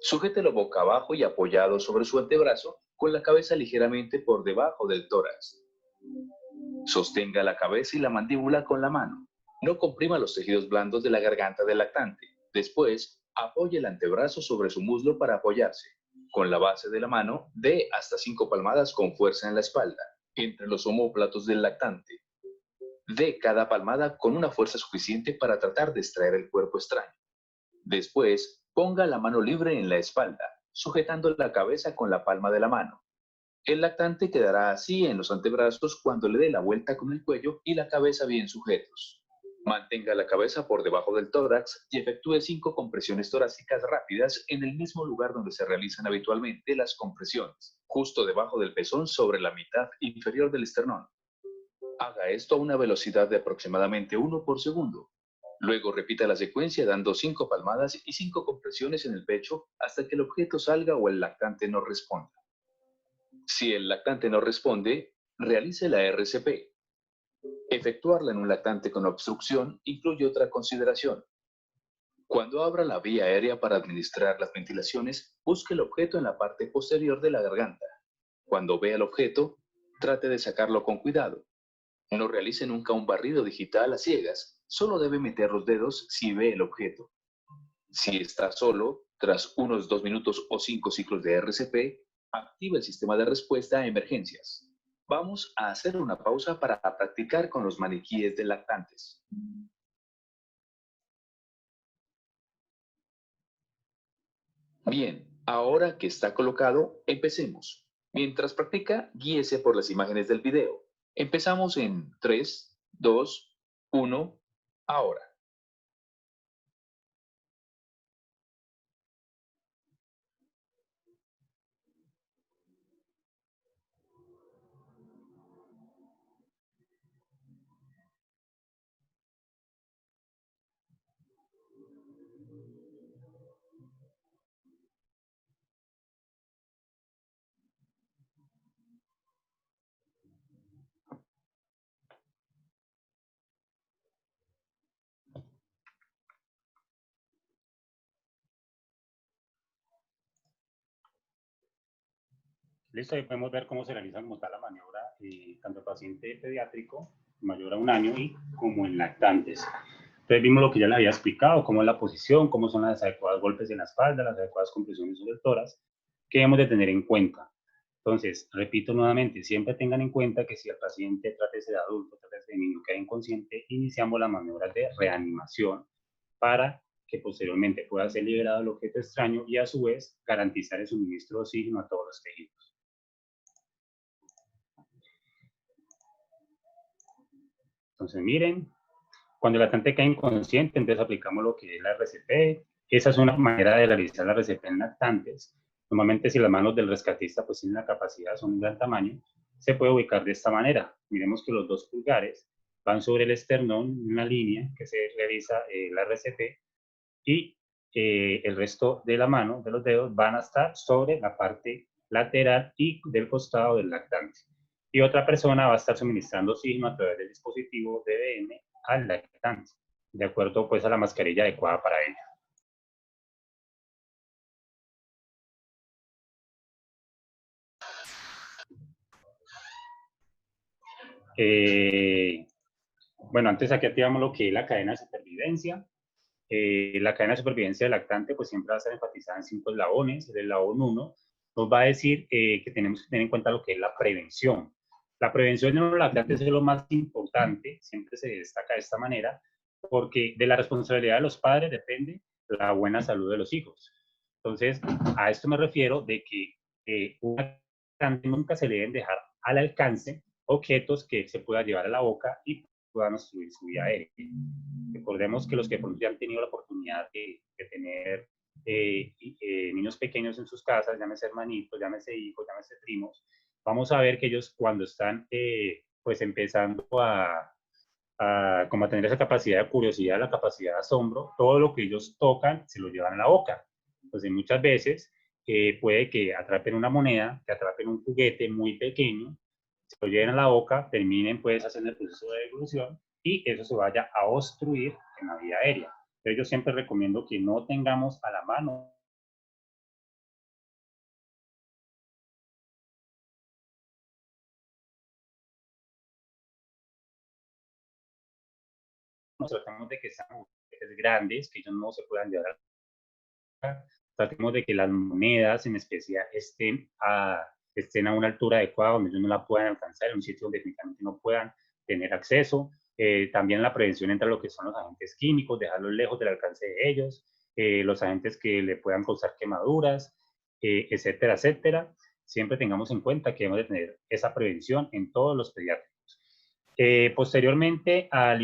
Sujételo boca abajo y apoyado sobre su antebrazo, con la cabeza ligeramente por debajo del tórax. Sostenga la cabeza y la mandíbula con la mano. No comprima los tejidos blandos de la garganta del lactante. Después, apoye el antebrazo sobre su muslo para apoyarse. Con la base de la mano, dé hasta 5 palmadas con fuerza en la espalda, entre los omóplatos del lactante. Dé cada palmada con una fuerza suficiente para tratar de extraer el cuerpo extraño. Después, ponga la mano libre en la espalda, sujetando la cabeza con la palma de la mano. El lactante quedará así en los antebrazos cuando le dé la vuelta con el cuello y la cabeza bien sujetos. Mantenga la cabeza por debajo del tórax y efectúe 5 compresiones torácicas rápidas en el mismo lugar donde se realizan habitualmente las compresiones, justo debajo del pezón sobre la mitad inferior del esternón. Haga esto a una velocidad de aproximadamente 1 por segundo. Luego repita la secuencia dando 5 palmadas y 5 compresiones en el pecho hasta que el objeto salga o el lactante no responda. Si el lactante no responde, realice la RCP. Efectuarla en un lactante con obstrucción incluye otra consideración. Cuando abra la vía aérea para administrar las ventilaciones, busque el objeto en la parte posterior de la garganta. Cuando vea el objeto, trate de sacarlo con cuidado. No realice nunca un barrido digital a ciegas, solo debe meter los dedos si ve el objeto. Si está solo, tras unos 2 minutos o 5 ciclos de RCP, activa el sistema de respuesta a emergencias. Vamos a hacer una pausa para practicar con los maniquíes de lactantes. Bien, ahora que está colocado, empecemos. Mientras practica, guíese por las imágenes del video. Empezamos en 3, 2, 1, ahora. Listo, ahí podemos ver cómo se realiza como tal la maniobra, tanto paciente pediátrico, mayor a 1 año, y como en lactantes. Entonces vimos lo que ya les había explicado, cómo es la posición, cómo son las adecuadas golpes en la espalda, las adecuadas compresiones sobre el tórax, que debemos de tener en cuenta. Entonces, repito nuevamente, siempre tengan en cuenta que si el paciente trátese de adulto, trátese de niño, queda inconsciente, iniciamos las maniobras de reanimación para que posteriormente pueda ser liberado el objeto extraño y a su vez garantizar el suministro de oxígeno a todos los tejidos. Entonces, miren, cuando el lactante cae inconsciente, entonces aplicamos lo que es la RCP, Esa es una manera de realizar la RCP en lactantes. Normalmente si las manos del rescatista pues tienen la capacidad, son de gran tamaño, se puede ubicar de esta manera. Miremos que los 2 pulgares van sobre el esternón, una línea que se realiza la RCP, y el resto de la mano, de los dedos, van a estar sobre la parte lateral y del costado del lactante. Y otra persona va a estar suministrando oxígeno a través del dispositivo DBM al lactante, de acuerdo pues a la mascarilla adecuada para ello. Bueno, antes aquí activamos lo que es la cadena de supervivencia. La cadena de supervivencia del lactante pues siempre va a ser enfatizada en 5 eslabones. El eslabón 1 nos va a decir que tenemos que tener en cuenta lo que es la prevención. La prevención en los lactantes es lo más importante, siempre se destaca de esta manera, porque de la responsabilidad de los padres depende la buena salud de los hijos. Entonces, a esto me refiero de que un lactante nunca se le deben dejar al alcance objetos que se pueda llevar a la boca y puedan obstruir su vía aérea. Recordemos que los que ya han tenido la oportunidad de tener niños pequeños en sus casas, llámese hermanitos, llámese hijos, llámese primos, vamos a ver que ellos cuando están pues empezando como a tener esa capacidad de curiosidad, la capacidad de asombro, todo lo que ellos tocan se lo llevan a la boca. Entonces muchas veces puede que atrapen una moneda, que atrapen un juguete muy pequeño, se lo lleven a la boca, terminen pues haciendo el proceso de deglución y eso se vaya a obstruir en la vía aérea. Entonces yo siempre recomiendo que no tengamos a la mano tratemos de que sean juguetes grandes, que ellos no se puedan llevar a la boca, tratemos de que las monedas en especial estén a una altura adecuada donde ellos no la puedan alcanzar, en un sitio donde definitivamente no puedan tener acceso. También la prevención entra lo que son los agentes químicos, dejarlos lejos del alcance de ellos, los agentes que le puedan causar quemaduras, etcétera, etcétera. Siempre tengamos en cuenta que debemos de tener esa prevención en todos los pediátricos. Posteriormente, al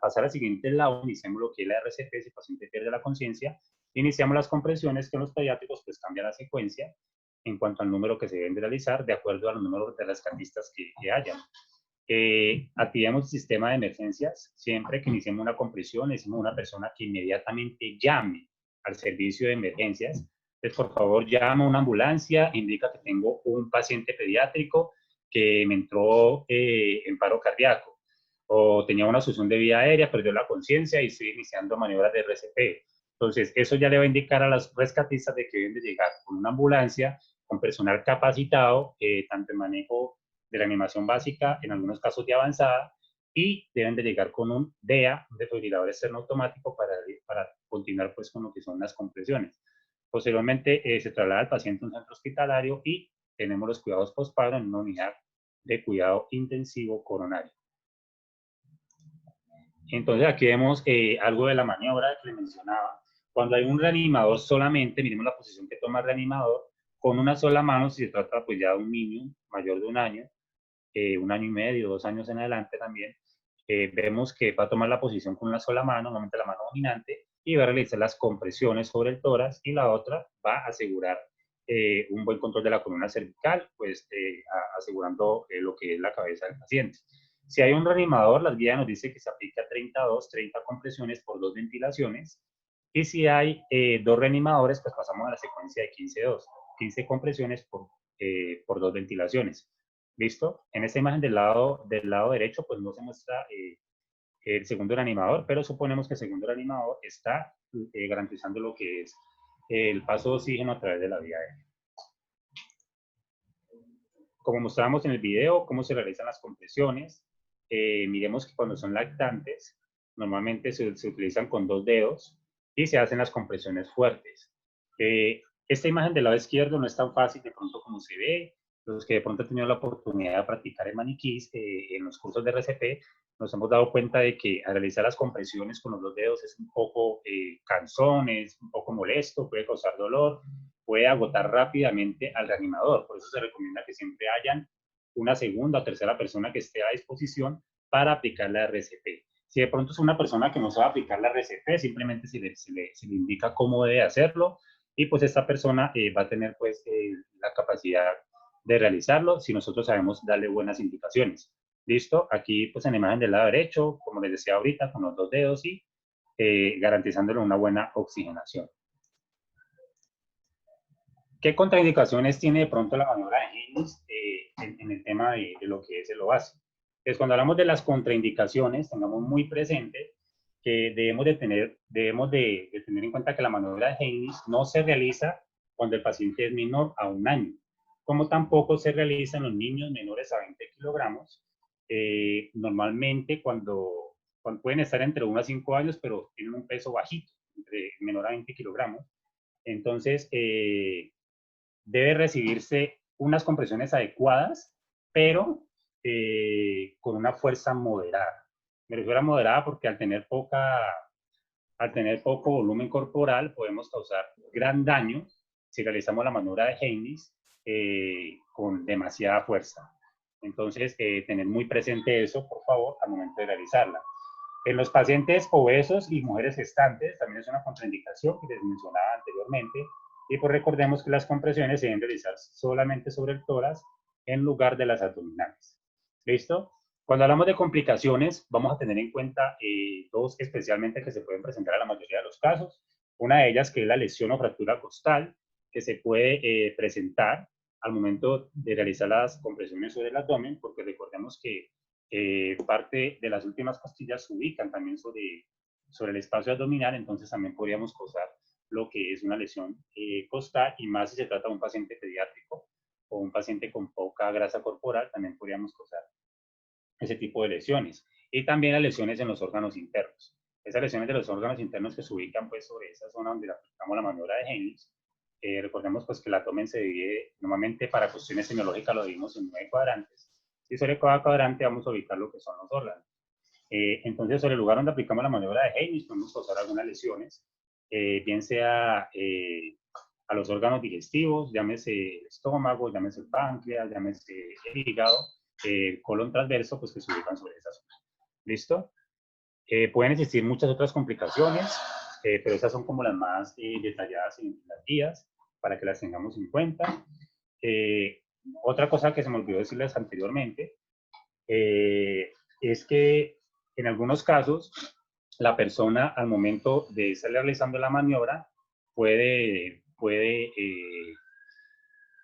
pasar al siguiente eslabón, iniciamos lo que es la RCP, si el paciente pierde la conciencia, iniciamos las compresiones que en los pediátricos pues cambia la secuencia en cuanto al número que se deben de realizar de acuerdo a los números de rescatistas que hayan. Activemos el sistema de emergencias. Siempre que iniciemos una compresión, necesitamos una persona que inmediatamente llame al servicio de emergencias. Entonces, por favor, llama a una ambulancia, indica que tengo un paciente pediátrico que me entró en paro cardíaco o tenía una obstrucción de vía aérea, perdió la conciencia y estoy iniciando maniobras de RCP. Entonces, eso ya le va a indicar a las rescatistas de que deben de llegar con una ambulancia, con personal capacitado, tanto en manejo de la animación básica, en algunos casos de avanzada, y deben de llegar con un DEA, un desfibrilador externo automático, para continuar pues con lo que son las compresiones. Posteriormente se traslada al paciente a un centro hospitalario y tenemos los cuidados postparo en una unidad de cuidado intensivo coronario. Entonces aquí vemos algo de la maniobra que le mencionaba. Cuando hay un reanimador solamente, miremos la posición que toma el reanimador, con una sola mano, si se trata pues ya de un niño mayor de un año y medio, 2 años en adelante también, vemos que va a tomar la posición con una sola mano, normalmente la mano dominante, y va a realizar las compresiones sobre el tórax, y la otra va a asegurar un buen control de la columna cervical, pues asegurando lo que es la cabeza del paciente. Si hay un reanimador, la guía nos dice que se aplica 30 compresiones por 2 ventilaciones, y si hay 2 reanimadores, pues pasamos a la secuencia de 15-2, 15 compresiones por 2 ventilaciones. ¿Listo? En esta imagen del lado derecho, pues no se muestra el segundo reanimador, pero suponemos que el segundo reanimador está garantizando lo que es el paso de oxígeno a través de la vía aérea. Como mostrábamos en el video, cómo se realizan las compresiones, miremos que cuando son lactantes, normalmente se utilizan con 2 dedos y se hacen las compresiones fuertes. Esta imagen del lado izquierdo no es tan fácil de pronto como se ve. Los que de pronto han tenido la oportunidad de practicar en maniquís en los cursos de RCP, nos hemos dado cuenta de que al realizar las compresiones con los 2 dedos es un poco cansón, es un poco molesto, puede causar dolor, puede agotar rápidamente al reanimador. Por eso se recomienda que siempre hayan una segunda o tercera persona que esté a disposición para aplicar la RCP. Si de pronto es una persona que no sabe aplicar la RCP, simplemente se le indica cómo debe hacerlo y pues esta persona va a tener pues la capacidad de realizarlo si nosotros sabemos darle buenas indicaciones. ¿Listo? Aquí pues en la imagen del lado derecho, como les decía ahorita, con los 2 dedos y garantizándole una buena oxigenación. ¿Qué contraindicaciones tiene de pronto la maniobra de Haynes en el tema de lo que es el OASI? Entonces, cuando hablamos de las contraindicaciones, tengamos muy presente que debemos de tener en cuenta que la maniobra de Haynes no se realiza cuando el paciente es menor a 1 año, como tampoco se realiza en los niños menores a 20 kilogramos, normalmente cuando pueden estar entre 1 a 5 años, pero tienen un peso bajito, entre menor a 20 kilogramos. Entonces, debe recibirse unas compresiones adecuadas, pero con una fuerza moderada. Me refiero a moderada porque al tener poco volumen corporal podemos causar gran daño si realizamos la maniobra de Haynes con demasiada fuerza. Entonces, tener muy presente eso, por favor, al momento de realizarla. En los pacientes obesos y mujeres gestantes también es una contraindicación que les mencionaba anteriormente. Y pues recordemos que las compresiones se deben realizar solamente sobre el tórax en lugar de las abdominales. ¿Listo? Cuando hablamos de complicaciones, vamos a tener en cuenta dos especialmente que se pueden presentar a la mayoría de los casos. Una de ellas que es la lesión o fractura costal, que se puede presentar al momento de realizar las compresiones sobre el abdomen, porque recordemos que parte de las últimas costillas se ubican también sobre el espacio abdominal, entonces también podríamos causar lo que es una lesión costal, y más si se trata de un paciente pediátrico o un paciente con poca grasa corporal, también podríamos causar ese tipo de lesiones. Y también las lesiones en los órganos internos. Esas lesiones de los órganos internos que se ubican pues sobre esa zona donde aplicamos la maniobra de Haynes, recordemos pues que el abdomen se divide, normalmente para cuestiones semiológicas lo dividimos en 9 cuadrantes, y sobre cada cuadrante vamos a ubicar lo que son los órganos. Entonces, sobre el lugar donde aplicamos la maniobra de Haynes podemos causar algunas lesiones, bien sea a los órganos digestivos, llámese el estómago, llámese el páncreas, llámese el hígado, colon transverso, pues que se ubican sobre esa zona. ¿Listo? Pueden existir muchas otras complicaciones, pero esas son como las más detalladas en las guías, para que las tengamos en cuenta. Otra cosa que se me olvidó decirles anteriormente, es que en algunos casos la persona al momento de estar realizando la maniobra puede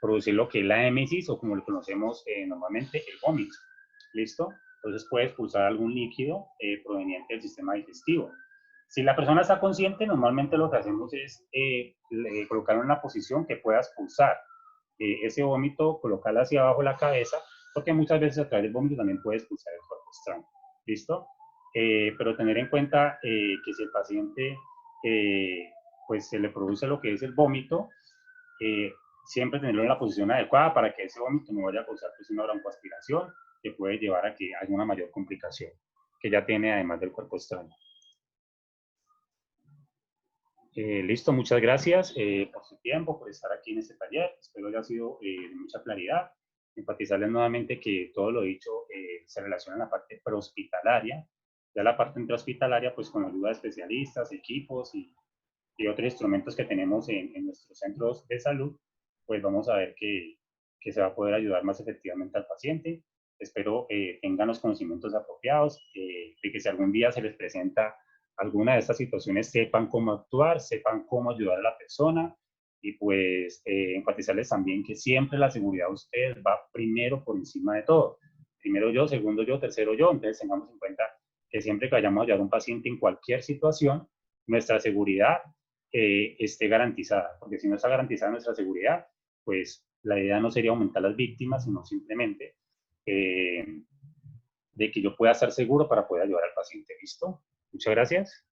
producir lo que es la émesis, o como lo conocemos normalmente, el vómito. ¿Listo? Entonces puede expulsar algún líquido proveniente del sistema digestivo. Si la persona está consciente, normalmente lo que hacemos es colocarlo en una posición que pueda expulsar ese vómito, colocarlo hacia abajo de la cabeza, porque muchas veces a través del vómito también puede expulsar el cuerpo extraño. ¿Listo? Pero tener en cuenta que si el paciente pues se le produce lo que es el vómito, siempre tenerlo en la posición adecuada para que ese vómito no vaya a causar pues, una broncoaspiración que puede llevar a que haya una mayor complicación que ya tiene además del cuerpo extraño. Listo, muchas gracias por su tiempo, por estar aquí en este taller. Espero haya sido de mucha claridad. Enfatizarles nuevamente que todo lo dicho se relaciona a la parte prehospitalaria. Ya la parte intrahospitalaria, pues con la ayuda de especialistas, equipos y otros instrumentos que tenemos en nuestros centros de salud, pues vamos a ver que se va a poder ayudar más efectivamente al paciente. Espero tengan los conocimientos apropiados, de que si algún día se les presenta alguna de estas situaciones, sepan cómo actuar, sepan cómo ayudar a la persona, y pues enfatizarles también que siempre la seguridad de ustedes va primero por encima de todo. Primero yo, segundo yo, tercero yo. Entonces tengamos en cuenta que siempre que vayamos a ayudar a un paciente en cualquier situación, nuestra seguridad esté garantizada, porque si no está garantizada nuestra seguridad, pues la idea no sería aumentar las víctimas, sino simplemente de que yo pueda estar seguro para poder ayudar al paciente. ¿Listo? Muchas gracias.